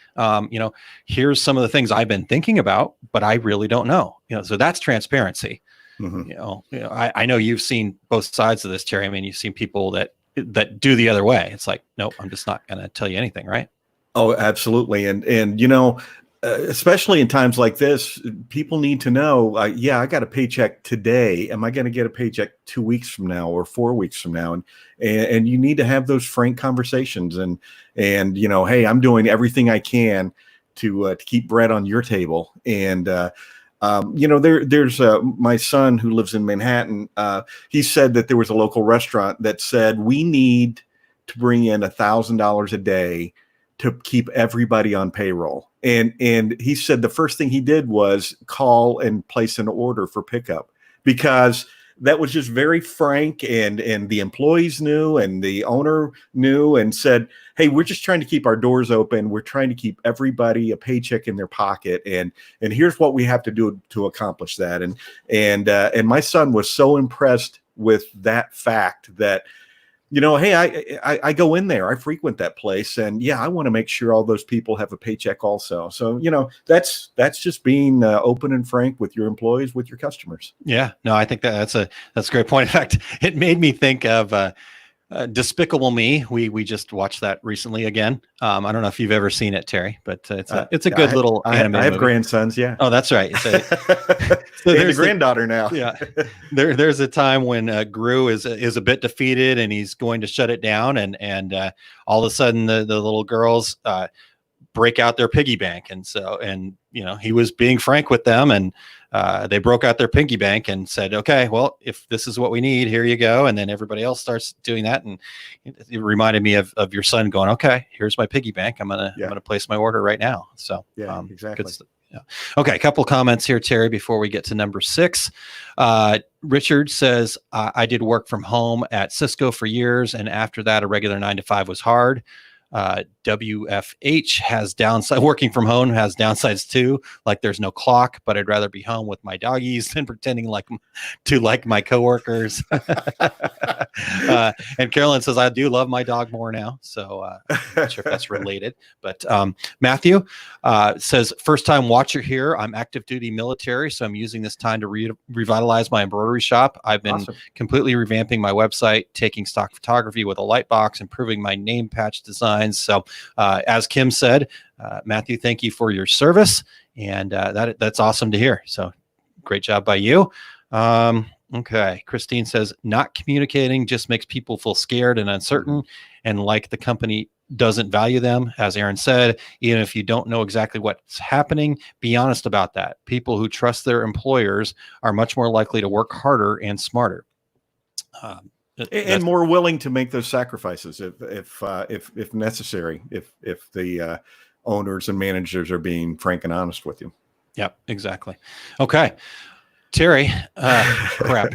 Here's some of the things I've been thinking about, but I really don't know. So that's transparency. I know you've seen both sides of this, Terry. I mean, you've seen people that do the other way. It's like, nope, I'm just not going to tell you anything, right? Oh, absolutely. And especially in times like this, people need to know, I got a paycheck today. Am I going to get a paycheck 2 weeks from now or 4 weeks from now? And you need to have those frank conversations and hey, I'm doing everything I can to keep bread on your table. And, there's my son who lives in Manhattan. He said that there was a local restaurant that said, we need to bring in $1,000 a day to keep everybody on payroll. And he said the first thing he did was call and place an order for pickup, because that was just very frank, and the employees knew, and the owner knew, and said, hey, we're just trying to keep our doors open. We're trying to keep everybody a paycheck in their pocket. And here's what we have to do to accomplish that. And my son was so impressed with that fact that, hey, I go in there, I frequent that place, and I want to make sure all those people have a paycheck also. So, that's just being open and frank with your employees, with your customers. Yeah, no, I think that's a great point. In fact, it made me think of Despicable Me. We just watched that recently again. I don't know if you've ever seen it, Terry, but it's a good little anime. I have movie. Grandsons, yeah. Oh, that's right. So there's a granddaughter now. Yeah, there's a time when Gru is a bit defeated, and he's going to shut it down, and all of a sudden the little girls break out their piggy bank, and he was being frank with them, and they broke out their piggy bank and said, okay, well, if this is what we need, here you go. And then everybody else starts doing that. And it reminded me of your son going, okay, here's my piggy bank. I'm going to place my order right now. So exactly. Yeah. Okay. A couple comments here, Terry, before we get to number 6. Richard says, I did work from home at Cisco for years, and after that, a regular 9 to 5 was hard. WFH has downside. Working from home has downsides too. Like there's no clock, but I'd rather be home with my doggies than pretending like my coworkers. And Carolyn says, I do love my dog more now. So I'm not sure if that's related, but Matthew says, first time watcher here. I'm active duty military, so I'm using this time to revitalize my embroidery shop. I've been completely revamping my website, taking stock photography with a light box, improving my name patch design, guidelines. So as Kim said, Matthew, thank you for your service. And that's awesome to hear. So great job by you. Okay. Christine says, not communicating just makes people feel scared and uncertain and like the company doesn't value them. As Aaron said, even if you don't know exactly what's happening, be honest about that. People who trust their employers are much more likely to work harder and smarter. And more willing to make those sacrifices if necessary, if the owners and managers are being frank and honest with you. Yep, exactly. Okay. Terry, crap.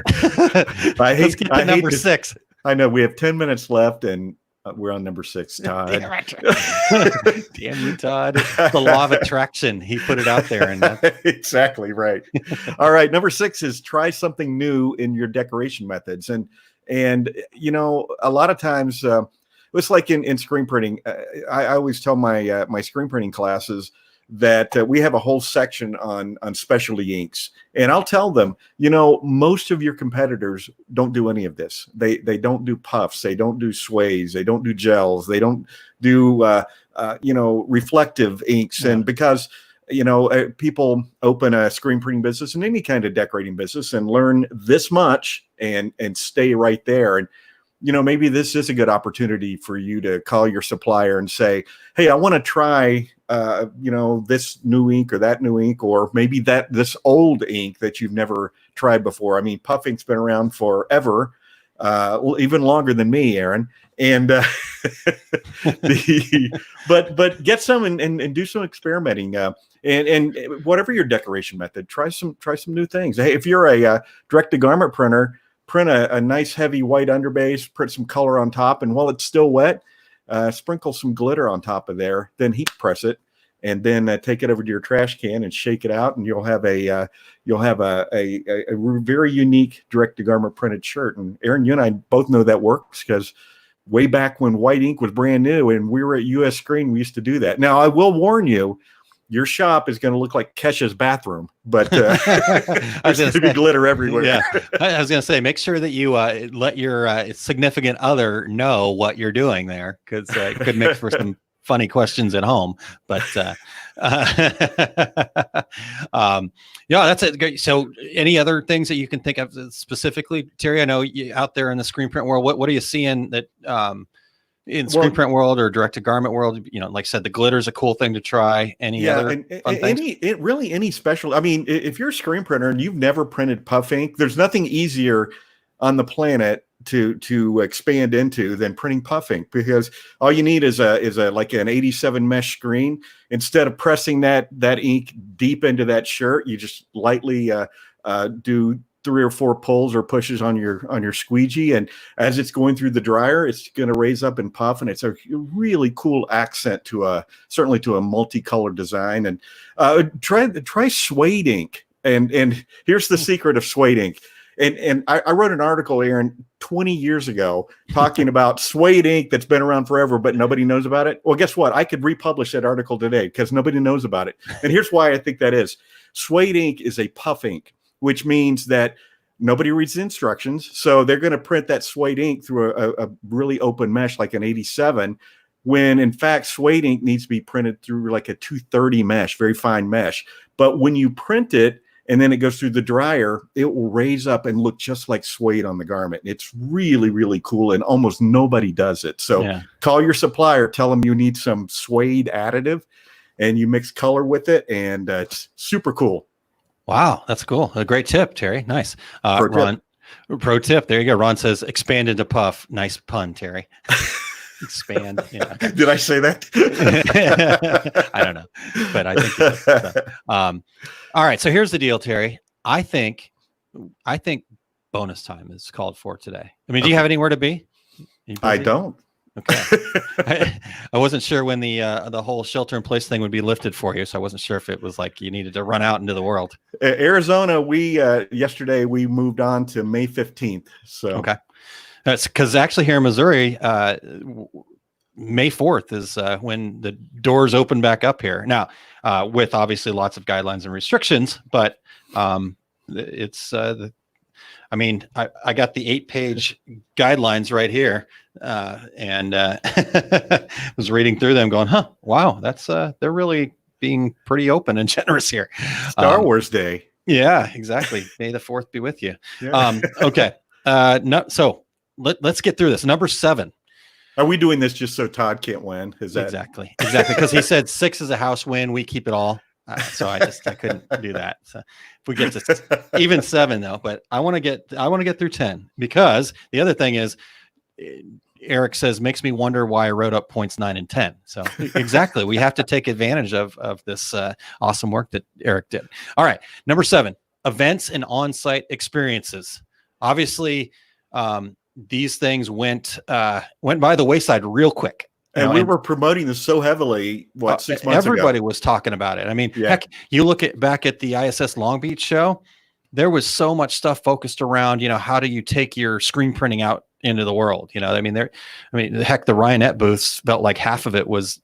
Let's get to number 6. I know we have 10 minutes left, and we're on number 6, Todd. Damn you, Todd. The law of attraction. He put it out there. And exactly right. All right. Number 6 is try something new in your decoration methods. And you know, a lot of times, it's like in screen printing. I always tell my screen printing classes that we have a whole section on specialty inks, and I'll tell them, you know, most of your competitors don't do any of this. They don't do puffs, they don't do sways, they don't do gels, they don't do reflective inks. Yeah. And because people open a screen printing business and any kind of decorating business and learn this much and stay right there. And maybe this is a good opportunity for you to call your supplier and say, hey, I want to try this new ink or that new ink, or maybe this old ink that you've never tried before. I mean, puff ink's been around forever, even longer than me, Aaron. And but get some and do some experimenting. And whatever your decoration method, try some new things. Hey, if you're a direct-to-garment printer, print a nice heavy white underbase, print some color on top, and while it's still wet, sprinkle some glitter on top of there, then heat press it, and then take it over to your trash can and shake it out, and you'll have a very unique direct-to-garment printed shirt. And Aaron, you and I both know that works, because way back when white ink was brand new and we were at US Screen, we used to do that. Now, I will warn you, your shop is going to look like Kesha's bathroom, but there's going to be glitter everywhere. Yeah, I was going to say, make sure that you let your significant other know what you're doing there, because it could make for some funny questions at home. But that's it. So any other things that you can think of specifically, Terry? I know you out there in the screen print world, what are you seeing that in screen print world or direct to garment world? Like I said, the glitter is a cool thing to try. Any other fun things? Any special? I mean, if you're a screen printer and you've never printed puff ink, there's nothing easier on the planet to expand into than printing puff ink, because all you need is a like an 87 mesh screen. Instead of pressing that ink deep into that shirt, you just lightly do 3 or 4 pulls or pushes on your squeegee, and as it's going through the dryer, it's going to raise up and puff, and it's a really cool accent to certainly to a multicolored design. And try suede ink, and here's the secret of suede ink. And I wrote an article, Aaron, 20 years ago talking about suede ink that's been around forever, but nobody knows about it. Well, guess what? I could republish that article today because nobody knows about it. And here's why I think that is. Suede ink is a puff ink, which means that nobody reads the instructions. So they're going to print that suede ink through a really open mesh like an 87, when in fact suede ink needs to be printed through like a 230 mesh, very fine mesh. But when you print it and then it goes through the dryer, it will raise up and look just like suede on the garment. It's really, really cool, and almost nobody does it. So Call your supplier, tell them you need some suede additive, and you mix color with it, and it's super cool. Wow, that's cool. A great tip, Terry. Nice. Ron, pro tip. There you go. Ron says, expand into puff. Nice pun, Terry. Expand. Yeah. Did I say that? I don't know, but I think so. All right. So here's the deal, Terry. I think bonus time is called for today. I mean, do you have anywhere to be? I don't. Okay. I wasn't sure when the whole shelter in place thing would be lifted for you, so I wasn't sure if it was like you needed to run out into the world. Arizona, we yesterday we moved on to May 15th. So okay, that's because actually here in Missouri, May 4th is when the doors open back up here. Now, with obviously lots of guidelines and restrictions, but it's I mean, I got the 8-page guidelines right here, and was reading through them, going, "Huh, wow, that's they're really being pretty open and generous here." Star Wars Day. Yeah, exactly. May the 4th be with you. Yeah. Okay, no, so let's get through this. Number 7. Are we doing this just so Todd can't win? Is that Exactly? Because he said 6 is a house win. We keep it all. So I couldn't do that. So if we get to even 7 though, but I want to get through 10, because the other thing is, Eric says, makes me wonder why I wrote up points 9 and 10. So exactly, we have to take advantage of this awesome work that Eric did. All right, number 7, events and on-site experiences. Obviously, these things went by the wayside real quick. And we were promoting this so heavily, 6 months everybody ago? was talking about it. I mean, heck, you look back at the ISS Long Beach show, there was so much stuff focused around, how do you take your screen printing out into the world? Heck, the Ryanette booths felt like half of it was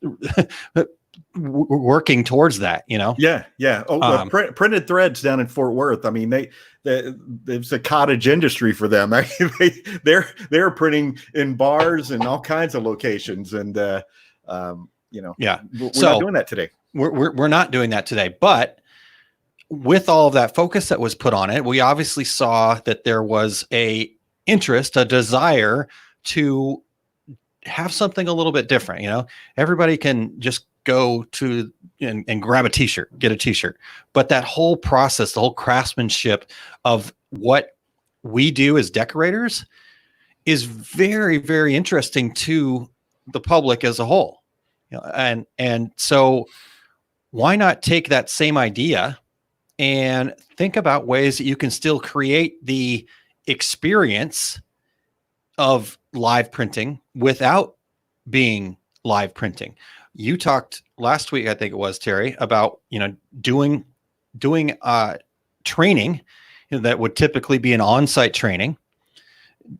working towards that, Yeah. Oh, printed threads down in Fort Worth. I mean, it's a cottage industry for them. I mean, they're printing in bars and all kinds of locations, and yeah, we're not doing that today. We're not doing that today, but with all of that focus that was put on it, we obviously saw that there was a desire to have something a little bit different. Everybody can just go to and grab a t-shirt, get a t-shirt, but that whole process, the whole craftsmanship of what we do as decorators is very, very interesting to the public as a whole. And so why not take that same idea and think about ways that you can still create the experience of live printing without being live printing. You talked last week, I think it was, Terry, about doing training that would typically be an on-site training,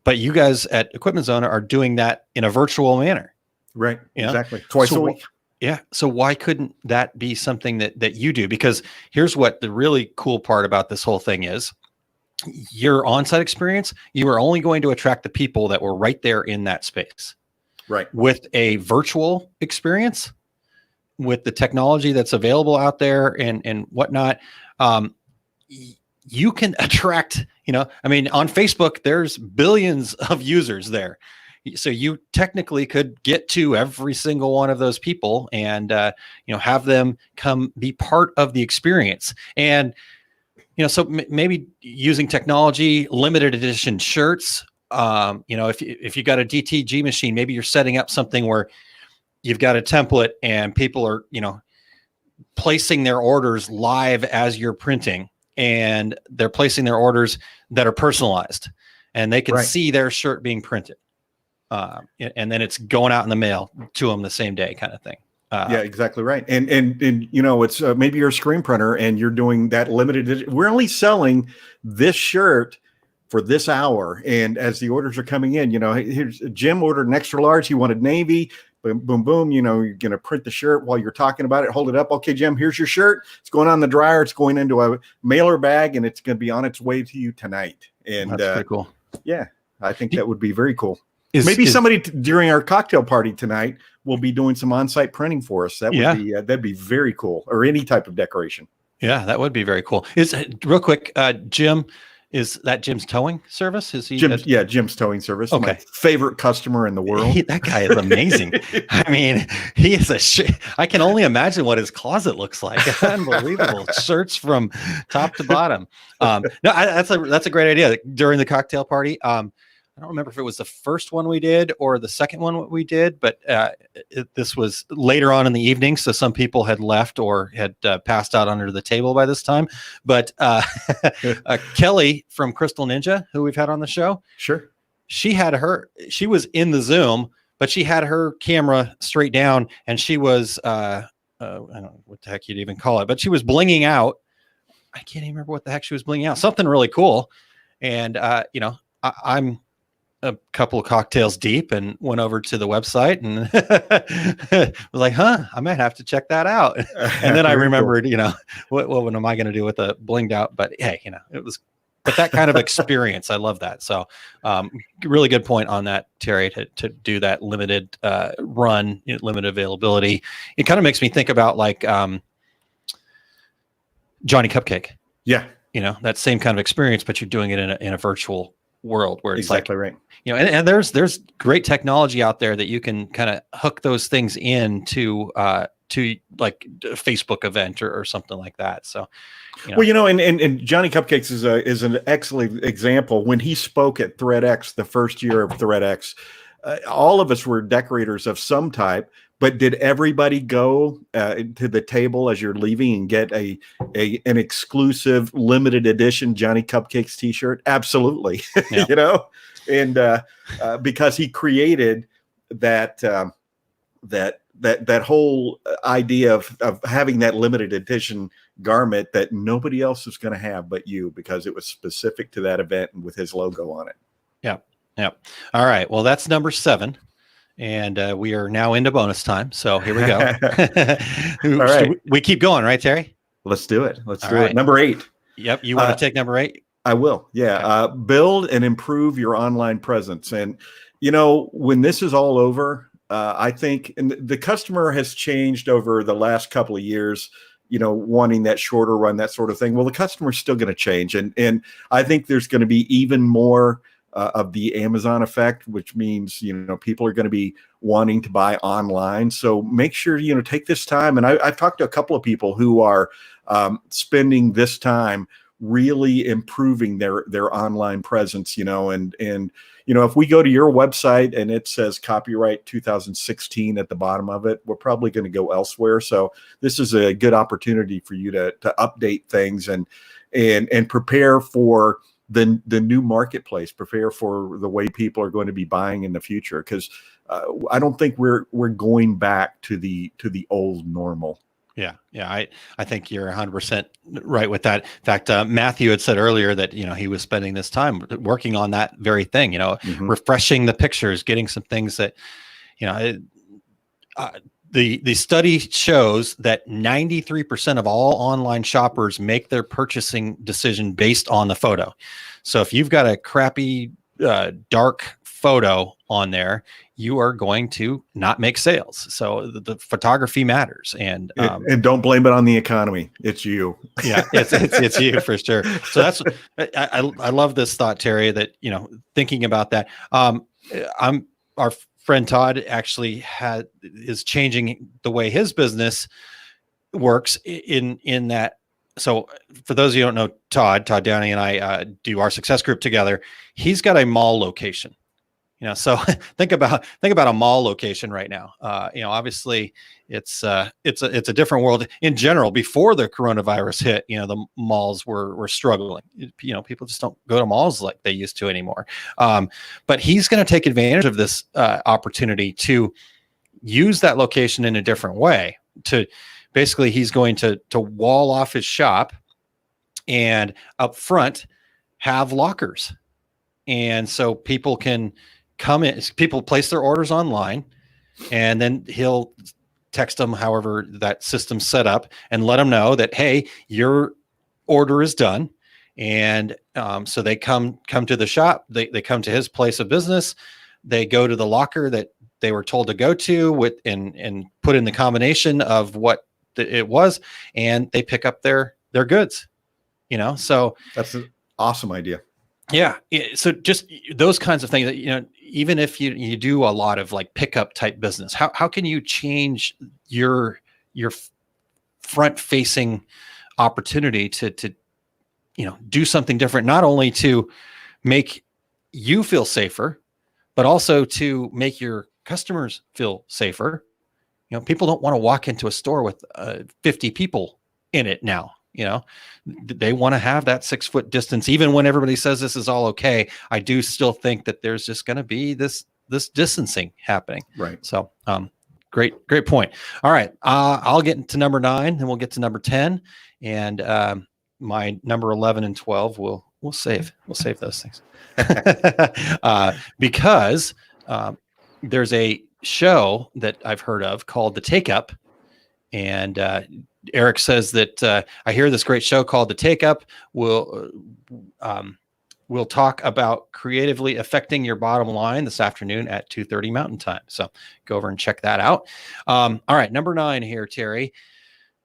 but you guys at Equipment Zone are doing that in a virtual manner. Right. Exactly. Twice a week. Yeah. So why couldn't that be something that you do? Because here's what the really cool part about this whole thing is. Your on-site experience, you are only going to attract the people that were right there in that space. Right. With a virtual experience, with the technology that's available out there and whatnot, you can attract, on Facebook, there's billions of users there. So you technically could get to every single one of those people and, have them come be part of the experience. And, so maybe using technology, limited edition shirts, if you got a DTG machine, maybe you're setting up something where you've got a template and people are, placing their orders live as you're printing, and they're placing their orders that are personalized, and they can see their shirt being printed. And then it's going out in the mail to them the same day, kind of thing. Yeah, exactly right. And it's maybe you're a screen printer and you're doing that limited. We're only selling this shirt for this hour, and as the orders are coming in, here's Jim ordered an extra large. He wanted navy. Boom, boom, boom. You're going to print the shirt while you're talking about it. Hold it up. Okay, Jim, here's your shirt. It's going on the dryer. It's going into a mailer bag, and it's going to be on its way to you tonight. And that's pretty cool. Yeah, I think that would be very cool. Maybe somebody during our cocktail party tonight will be doing some on-site printing for us. That would be that'd be very cool. Or any type of decoration. Yeah, that would be very cool. Real quick, Jim. Is that Jim's towing service? Is he? Jim's towing service. Okay. My favorite customer in the world. That guy is amazing. I mean, he is I can only imagine what his closet looks like. Unbelievable shirts from top to bottom. That's a great idea. During the cocktail party, I don't remember if it was the first one we did or the second one we did, but this was later on in the evening, so some people had left or had passed out under the table by this time. But Kelly from Crystal Ninja, who we've had on the show, sure, she was in the Zoom, but she had her camera straight down, and she was I don't know what the heck you'd even call it, but she was blinging out. I can't even remember what the heck she was blinging out. Something really cool, and I'm a couple of cocktails deep and went over to the website and was like, I might have to check that out. And then I remembered, what am I going to do with a blinged out? But hey, it was but that kind of experience, I love that. So really good point on that, Terry, to do that limited run, limited availability. It kind of makes me think about like Johnny Cupcake. Yeah. That same kind of experience, but you're doing it in a virtual world where it's exactly right. And there's great technology out there that you can kind of hook those things into to like a Facebook event or something like that. So, well, and Johnny Cupcakes is an excellent example. When he spoke at ThreadX, the first year of ThreadX, all of us were decorators of some type. But did everybody go to the table as you're leaving and get an exclusive limited edition Johnny Cupcakes T-shirt? Absolutely, Yeah. And because he created that whole idea of having that limited edition garment that nobody else is going to have but you, because it was specific to that event and with his logo on it. Yeah. All right. Well, that's number 7. And we are now into bonus time. So here we go. All right. We keep going, right, Terry? Let's do it. Let's do it. Number 8. Yep. You want to take number 8? I will. Yeah. Okay. Build and improve your online presence. And, when this is all over, I think the customer has changed over the last couple of years, wanting that shorter run, that sort of thing. Well, the customer's still going to change. And I think there's going to be even more of the Amazon effect, which means, people are going to be wanting to buy online. So make sure, take this time. And I've talked to a couple of people who are spending this time really improving their online presence, and if we go to your website and it says copyright 2016 at the bottom of it, we're probably going to go elsewhere. So this is a good opportunity for you to update things and prepare for the new marketplace, prepare for the way people are going to be buying in the future. Because I don't think we're going back to the old normal. Yeah. I think you're 100% right with that. In fact, Matthew had said earlier that, he was spending this time working on that very thing, refreshing the pictures, getting some things that, the study shows that 93% of all online shoppers make their purchasing decision based on the photo. So if you've got a crappy, dark photo on there, you are going to not make sales. So the photography matters, and don't blame it on the economy. It's you. Yeah, it's you for sure. So that's I love this thought, Terry. That thinking about that. Our friend Todd actually is changing the way his business works in that. So for those of you who don't know Todd Downey and I do our success group together. He's got a mall location. So think about a mall location right now. Obviously it's a different world in general. Before the coronavirus hit, the malls were struggling. People just don't go to malls like they used to anymore. But he's going to take advantage of this opportunity to use that location in a different way. To basically, he's going to wall off his shop and up front have lockers, and so people can come in. People place their orders online, and then he'll text them however that system's set up and let them know that, hey, your order is done. And so they come to the shop, they come to his place of business, they go to the locker that they were told to go to with and put in the combination of what it was, and they pick up their goods. So that's an awesome idea. Yeah. So just those kinds of things that, even if you do a lot of like pickup type business, how can you change your front facing opportunity to do something different, not only to make you feel safer, but also to make your customers feel safer. People don't want to walk into a store with 50 people in it now. They want to have that 6-foot distance. Even when everybody says this is all okay, I do still think that there's just going to be this distancing happening. Right. So, great point. All right. I'll get to number 9 and we'll get to number 10, and my number 11 and 12 we'll save those things because there's a show that I've heard of called The Take Up, and Eric says that I hear this great show called The Take Up. We'll talk about creatively affecting your bottom line this afternoon at 2:30 Mountain Time. So go over and check that out. All right, number 9 here, Terry.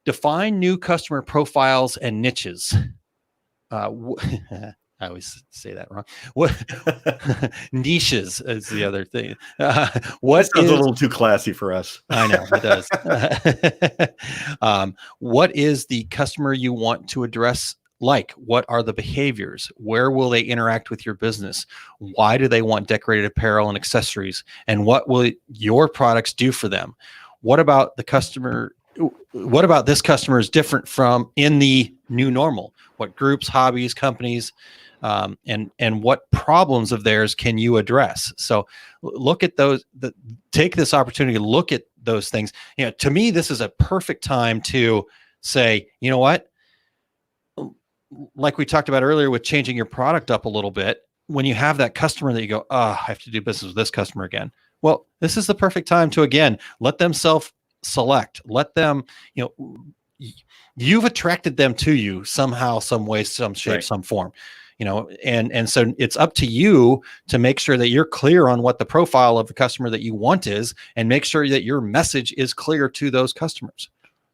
Define new customer profiles and niches. I always say that wrong. What niches is the other thing. What sounds a little too classy for us. I know it does. What is the customer you want to address? Like, what are the behaviors? Where will they interact with your business? Why do they want decorated apparel and accessories? And what will your products do for them? What about the customer? What about this customer is different from in the new normal? What groups, hobbies, companies, and what problems of theirs can you address? So look at those. Take this opportunity to look at those things. To me, this is a perfect time to say, you know what? Like we talked about earlier with changing your product up a little bit, when you have that customer that you go, I have to do business with this customer again. Well, this is the perfect time to, again, let them self-select. Let them, you've attracted them to you somehow, some way, some shape, right, some form, and so it's up to you to make sure that you're clear on what the profile of the customer that you want is, and make sure that your message is clear to those customers.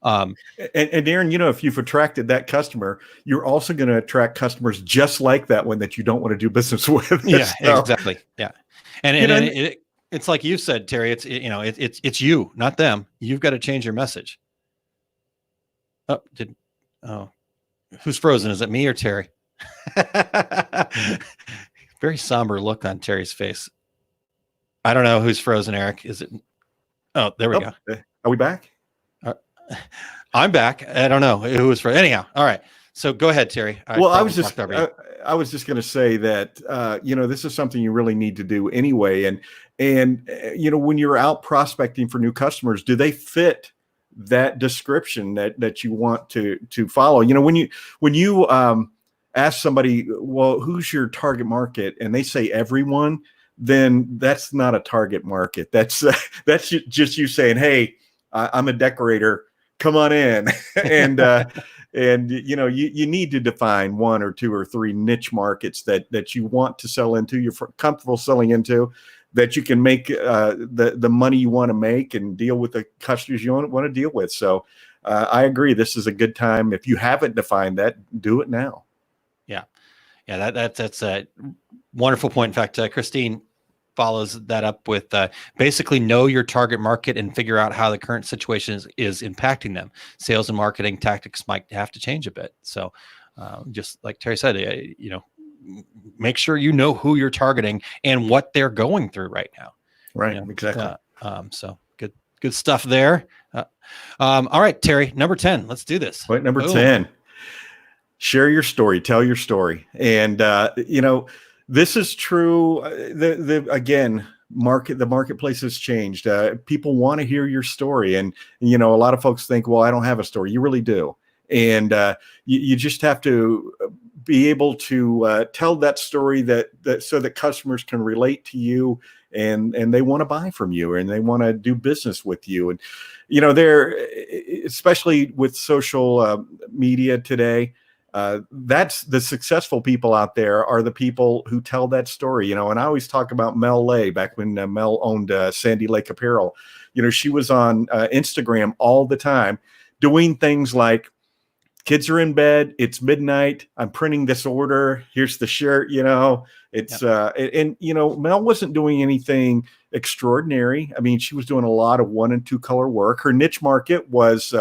And Aaron, if you've attracted that customer, you're also going to attract customers just like that one that you don't want to do business with. Yeah, so, exactly. Yeah. And it's like you said, Terry, it's you, not them. You've got to change your message. Who's frozen? Is it me or Terry? Very somber look on Terry's face. I don't know who's frozen, Eric. Is it? Oh, there we go. Are we back? I'm back. I don't know who was frozen. Anyhow, all right. So go ahead, Terry. I was just going to say that this is something you really need to do anyway. And when you're out prospecting for new customers, do they fit that description that you want to follow? When you ask somebody, well, who's your target market, and they say everyone, then that's not a target market. That's just you saying, hey, I'm a decorator, come on in. And you need to define 1 or 2 or 3 niche markets that you want to sell into, you're comfortable selling into, that you can make the money you want to make and deal with the customers you want to deal with. So I agree. This is a good time. If you haven't defined that, do it now. Yeah. That's a wonderful point. In fact, Christine follows that up with basically know your target market and figure out how the current situation is impacting them. Sales and marketing tactics might have to change a bit. So just like Terry said, make sure you know who you're targeting and what they're going through right now. Right. Exactly. So good stuff there. All right, Terry, number 10, let's do this. Point number 10, share your story, tell your story. And, this is true. The marketplace has changed. People want to hear your story. And, a lot of folks think, well, I don't have a story. You really do. And you just have to be able to tell that story that so that customers can relate to you and they want to buy from you and they want to do business with you. And, they're, especially with social media today, that's the successful people out there are the people who tell that story, and I always talk about Mel Lay back when Mel owned Sandy Lake Apparel. She was on Instagram all the time doing things like, kids are in bed, it's midnight, I'm printing this order, here's the shirt, Mel wasn't doing anything extraordinary. I mean, she was doing a lot of 1 and 2 color work. Her niche market was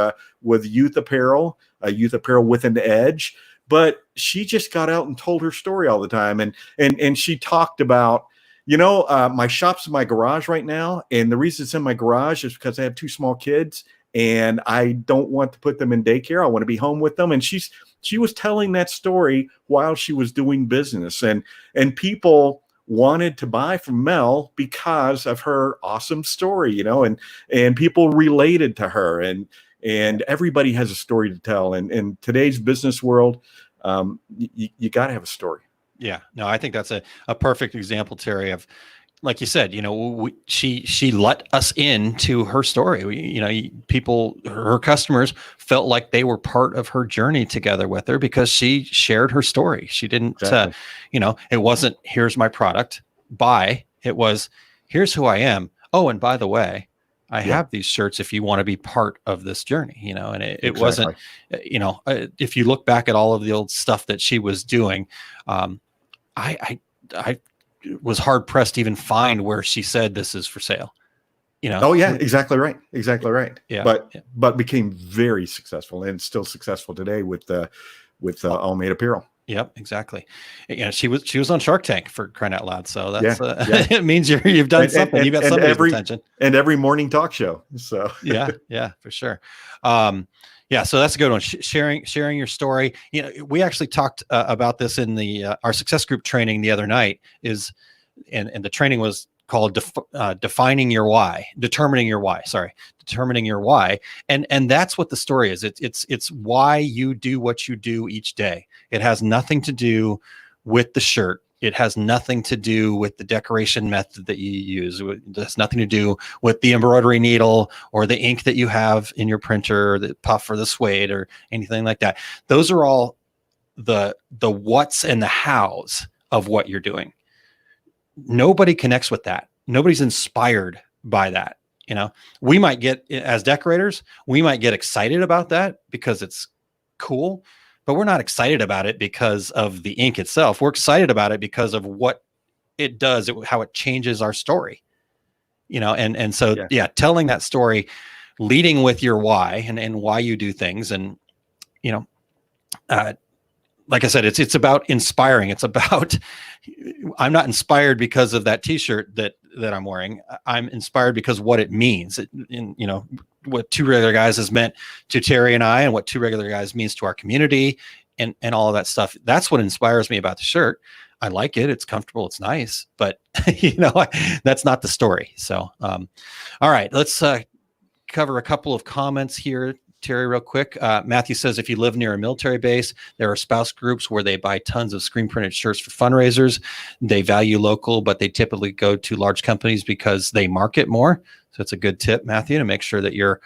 with youth apparel with an edge, but she just got out and told her story all the time. And she talked about, my shop's in my garage right now. And the reason it's in my garage is because I have 2 small kids and I don't want to put them in daycare. I want to be home with them. And she was telling that story while she was doing business, and people wanted to buy from Mel because of her awesome story, and people related to her, and everybody has a story to tell. And in today's business world, you got to have a story. Yeah, no, I think that's a perfect example, Terry, of like you said, she let us into her story. Her customers felt like they were part of her journey together with her because she shared her story. She didn't, Exactly. it wasn't, here's my product, buy. It was, here's who I am. Oh, and by the way, I have these shirts if you want to be part of this journey, and it wasn't, if you look back at all of the old stuff that she was doing, I was hard pressed to even find where she said this is for sale. Oh yeah, exactly right. Yeah. But became very successful and still successful today with All Made Apparel. Yep, exactly. She was on Shark Tank, for crying out loud. So that's it means you've done something. You've got somebody's attention. And every morning talk show. So yeah, for sure. So that's a good one. Sharing your story. We actually talked about this in the our success group training the other night. And the training was called determining your why. And that's what the story is. It's why you do what you do each day. It has nothing to do with the shirt. It has nothing to do with the decoration method that you use. It has nothing to do with the embroidery needle or the ink that you have in your printer, or the puff or the suede or anything like that. Those are all the what's and the hows of what you're doing. Nobody connects with that. Nobody's inspired by that. We might get, as decorators, we might get excited about that because it's cool, but we're not excited about it because of the ink itself. We're excited about it because of what it does, how it changes our story, so telling that story, leading with your why and why you do things. And, like I said, it's about inspiring. It's about, I'm not inspired because of that t-shirt that I'm wearing. I'm inspired because what it means, what Two Regular Guys has meant to Terry and I, and what Two Regular Guys means to our community and all of that stuff. That's what inspires me about the shirt. I like it. It's comfortable. It's nice, but that's not the story. So, all right, let's cover a couple of comments here, Terry, real quick. Matthew says, if you live near a military base, there are spouse groups where they buy tons of screen printed shirts for fundraisers. They value local, but they typically go to large companies because they market more. So it's a good tip, Matthew, to make sure that you're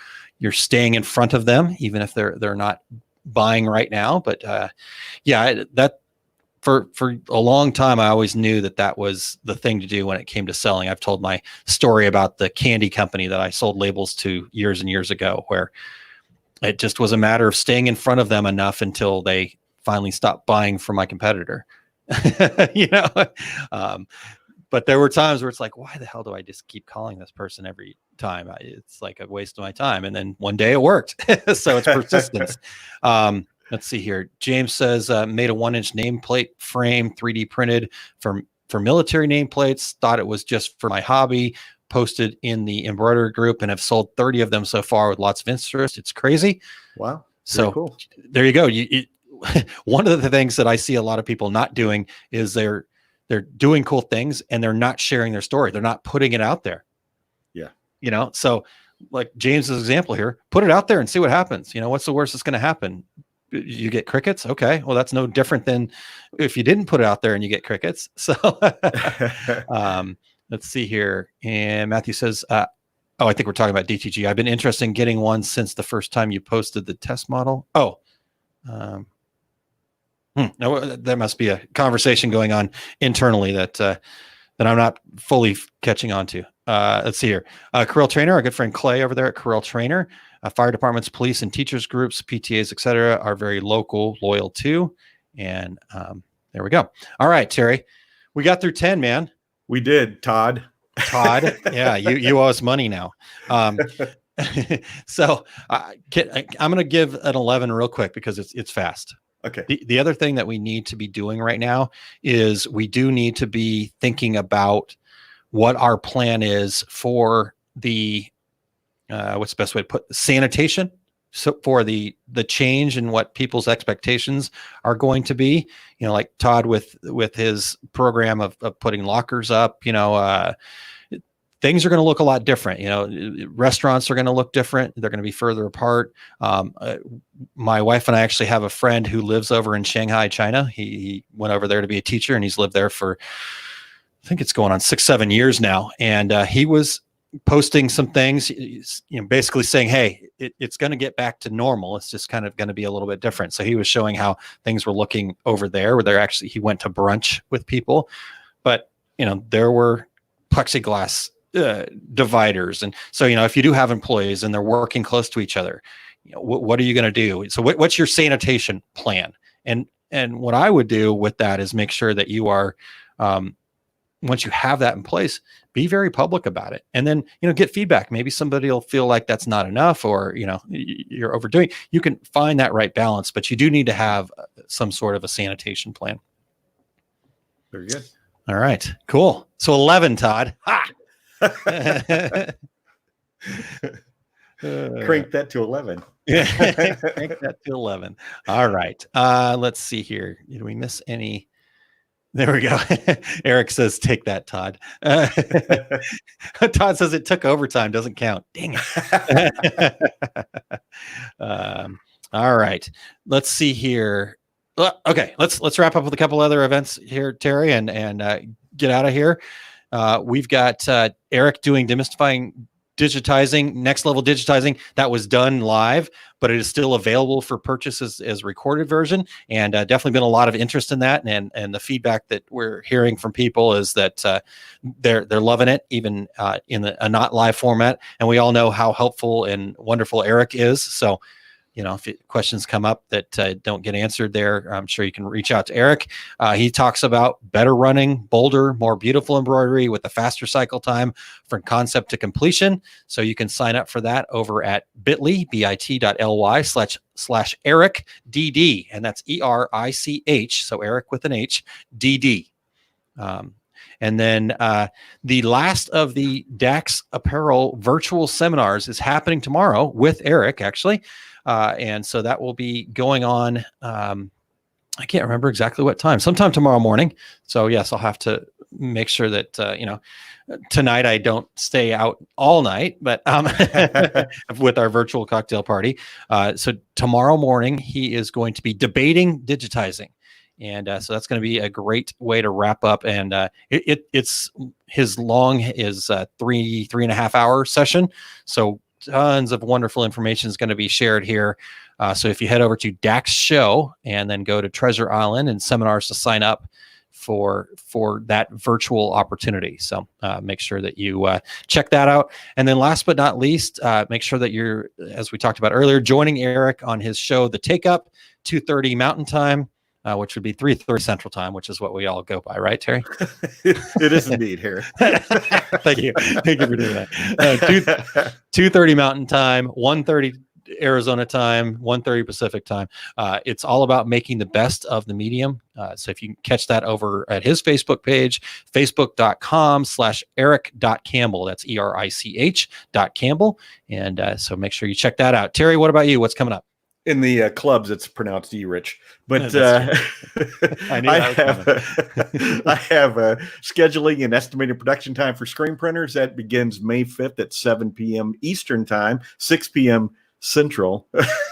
staying in front of them, even if they're not buying right now. But that for a long time, I always knew that was the thing to do when it came to selling. I've told my story about the candy company that I sold labels to years and years ago, where it just was a matter of staying in front of them enough until they finally stopped buying from my competitor. But there were times where it's like, why the hell do I just keep calling this person every time? It's like a waste of my time. And then one day it worked. So it's persistence. Let's see here. James says, made a 1-inch nameplate frame, 3D printed for military nameplates. Thought it was just for my hobby. Posted in the embroidery group and have sold 30 of them so far with lots of interest. It's crazy. Wow. So cool. There you go. One of the things that I see a lot of people not doing is they're doing cool things and they're not sharing their story. They're not putting it out there. Yeah. So like James's example here, put it out there and see what happens. What's the worst that's going to happen? You get crickets. Okay. Well, that's no different than if you didn't put it out there and you get crickets. So, let's see here. And Matthew says, I think we're talking about DTG. I've been interested in getting one since the first time you posted the test model. No, there must be a conversation going on internally that I'm not fully catching on to. Let's see here. Corel Trainer, our good friend Clay over there at Corel Trainer. Fire departments, police and teachers groups, PTAs, etc., are very loyal too. And there we go. All right, Terry, we got through 10, man. We did, Todd. Yeah, you owe us money now. So I'm going to give an 11 real quick because it's fast. Okay. The other thing that we need to be doing right now is we do need to be thinking about what our plan is for the what's the best way to put sanitation. So for the change in what people's expectations are going to be, like Todd with his program of putting lockers up, things are going to look a lot different. Restaurants are going to look different. They're going to be further apart. My wife and I actually have a friend who lives over in Shanghai, China. He went over there to be a teacher and he's lived there for think it's going on 6-7 years now. And he was posting some things, basically saying, hey, it's going to get back to normal. It's just kind of going to be a little bit different. So he was showing how things were looking over there, where he went to brunch with people, but there were plexiglass dividers. And so, if you do have employees and they're working close to each other, what are you going to do? So what's your sanitation plan? And what I would do with that is make sure that you are, once you have that in place, be very public about it, and then get feedback. Maybe somebody will feel like that's not enough, or you're overdoing. You can find that right balance, but you do need to have some sort of a sanitation plan. Very good. All right, cool. So 11, Todd. Ha! Crank that to 11. Crank that to 11. All right. Let's see here. Did we miss any? There we go. Eric says, take that, Todd. Todd says it took overtime. Doesn't count. Dang it. All right. Let's see here. Okay. Let's wrap up with a couple other events here, Terry, and get out of here. We've got Eric doing digitizing, next level digitizing. That was done live, but it is still available for purchase as recorded version. And definitely been a lot of interest in that. And the feedback that we're hearing from people is that they're loving it, even in a not live format. And we all know how helpful and wonderful Eric is. So, if questions come up that don't get answered there, I'm sure you can reach out to Eric. He talks about better running, bolder, more beautiful embroidery with a faster cycle time from concept to completion. So you can sign up for that over at bit.ly/Eric DD. And that's ERICH. So Eric with an H, DD. And then the last of the Dax Apparel virtual seminars is happening tomorrow with Eric, actually. And so that will be going on. I can't remember exactly what time, sometime tomorrow morning. So yes, I'll have to make sure that, tonight I don't stay out all night, but with our virtual cocktail party. So tomorrow morning, he is going to be debating digitizing. And so that's going to be a great way to wrap up. And it's his long is 3.5 hour session. So tons of wonderful information is going to be shared here. So if you head over to Dax Show and then go to Treasure Island and seminars to sign up for that virtual opportunity. So make sure that you check that out. And then last but not least, make sure that you're, as we talked about earlier, joining Eric on his show, The Take Up, 2:30 Mountain Time. Which would be 3:30 Central Time, which is what we all go by, right, Terry? It is indeed, Harry. Thank you for doing that. 2:30 Mountain Time, 1:30 Arizona time, 1:30 Pacific time. It's all about making the best of the medium. So if you can catch that over at his Facebook page, facebook.com/Eric.Campbell. That's ERICH.Campbell. And so make sure you check that out. Terry, what about you? What's coming up? In the clubs, it's pronounced E-Rich, but I have scheduling and estimated production time for screen printers. That begins May 5th at 7 p.m. Eastern time, 6 p.m. Central.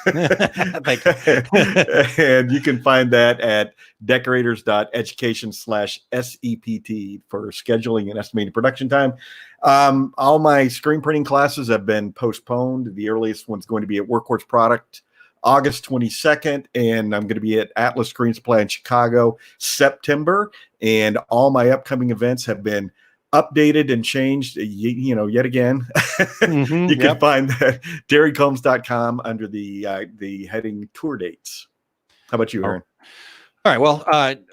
Thank you. And you can find that at decorators.education/SEPT for scheduling and estimated production time. All my screen printing classes have been postponed. The earliest one's going to be at Workhorse Product August 22nd, and I'm going to be at Atlas Screen Supply in Chicago September, and all my upcoming events have been updated and changed, yet again. You can find that DairyCombs.com under the heading tour dates. How about you, Aaron? All right. Well,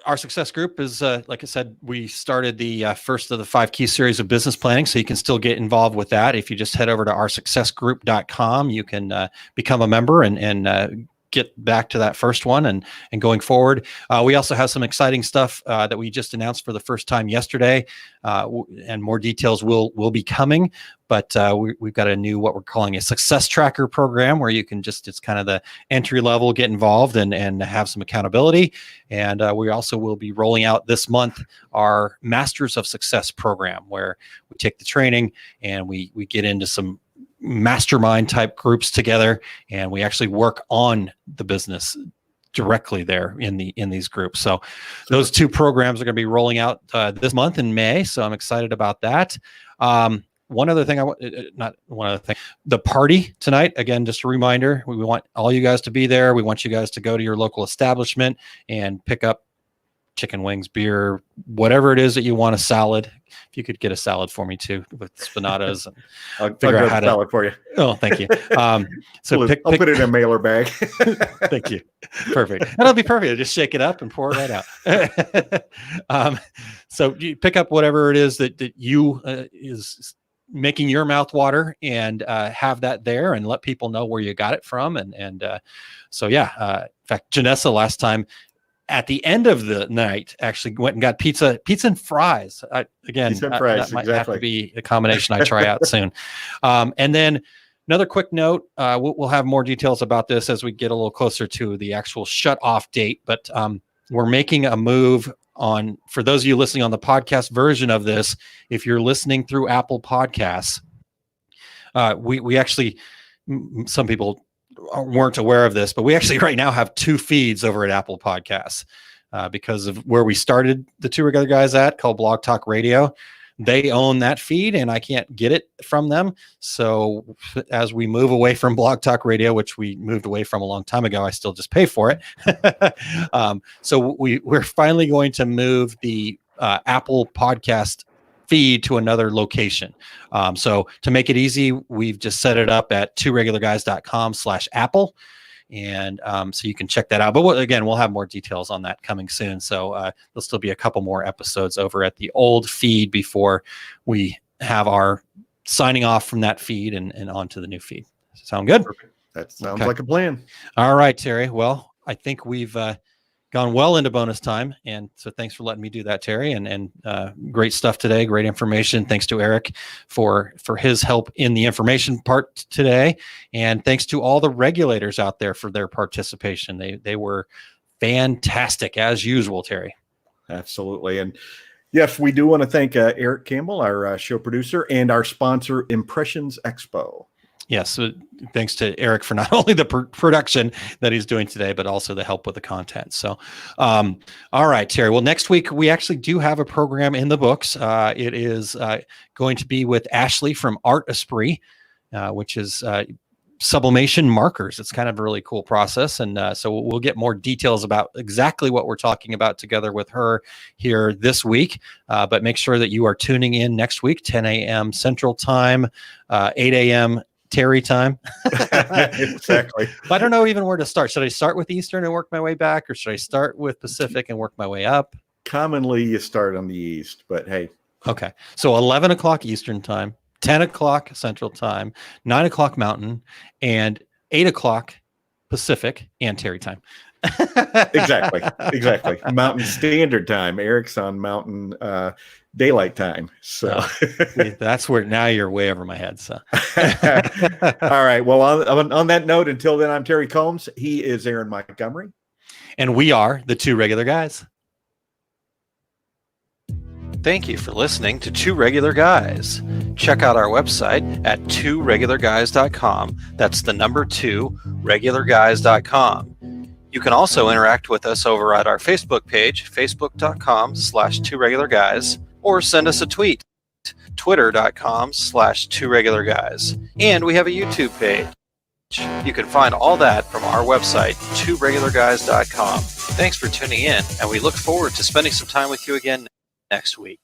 our success group is, like I said, we started the first of the 5 key series of business planning. So you can still get involved with that. If you just head over to oursuccessgroup.com, you can become a member and get back to that first one and going forward. We also have some exciting stuff that we just announced for the first time yesterday, and more details will be coming. But we've got a new, what we're calling a success tracker program, where you can it's kind of the entry level, get involved and have some accountability. And we also will be rolling out this month our Masters of Success program, where we take the training and we get into some mastermind type groups together, and we actually work on the business directly there in these groups. So those two programs are going to be rolling out this month in May. So I'm excited about that. One other thing the party tonight, again, just a reminder, we want all you guys to be there. We want you guys to go to your local establishment and pick up chicken wings, beer, whatever it is that you want, a salad. If you could get a salad for me too with spinatas, and I'll figure out how to salad for you. Oh, thank you. So I'll put it in a mailer bag. Thank you. Perfect. That'll be perfect. Just shake it up and pour it right out. So you pick up whatever it is that you is making your mouth water, and have that there, and let people know where you got it from. In fact, Janessa last time at the end of the night actually went and got pizza and fries. Pizza and fries, that might exactly. have to be a combination I try out soon. And then another quick note, we'll have more details about this as we get a little closer to the actual shut off date, but we're making a move on, for those of you listening on the podcast version of this, if you're listening through Apple Podcasts, we actually, some people weren't aware of this, but we actually right now have 2 feeds over at Apple Podcasts because of where we started the Two Regular Guys at, called Blog Talk Radio. They own that feed, and I can't get it from them. So as we move away from Blog Talk Radio, which we moved away from a long time ago, I still just pay for it. So we're finally going to move the Apple Podcast feed to another location. So to make it easy, we've just set it up at tworegularguys.com/Apple. And so you can check that out. But we'll have more details on that coming soon. So there'll still be a couple more episodes over at the old feed before we have our signing off from that feed and onto the new feed. Sound good? Perfect. That sounds like a plan. All right, Terry. Well, I think we've gone well into bonus time. And so thanks for letting me do that, Terry. And great stuff today. Great information. Thanks to Eric for his help in the information part today. And thanks to all the regulators out there for their participation. They were fantastic as usual, Terry. Absolutely. And yes, we do want to thank Eric Campbell, our show producer, and our sponsor, Impressions Expo. Yes, so thanks to Eric for not only the production that he's doing today, but also the help with the content. So, all right, Terry. Well, next week we actually do have a program in the books. It is going to be with Ashley from Art Esprit, which is sublimation markers. It's kind of a really cool process. And so we'll get more details about exactly what we're talking about together with her here this week. But make sure that you are tuning in next week, 10 a.m. Central Time, 8 a.m. Terry time. Exactly. I don't know even where to start. Should I start with Eastern and work my way back, or should I start with Pacific and work my way up? Commonly, you start on the East, but hey. Okay. So 11 o'clock Eastern time, 10 o'clock Central time, 9 o'clock Mountain, and 8 o'clock Pacific and Terry time. Exactly. Mountain Standard Time. Eric's on Mountain Daylight Time. So that's where now you're way over my head. So all right. Well, on that note, until then, I'm Terry Combs. He is Aaron Montgomery. And we are the Two Regular Guys. Thank you for listening to Two Regular Guys. Check out our website at tworegularguys.com. That's the number 2, regularguys.com. You can also interact with us over at our Facebook page, facebook.com/tworegularguys, or send us a tweet, twitter.com/tworegularguys. And we have a YouTube page. You can find all that from our website, tworegularguys.com. Thanks for tuning in, and we look forward to spending some time with you again next week.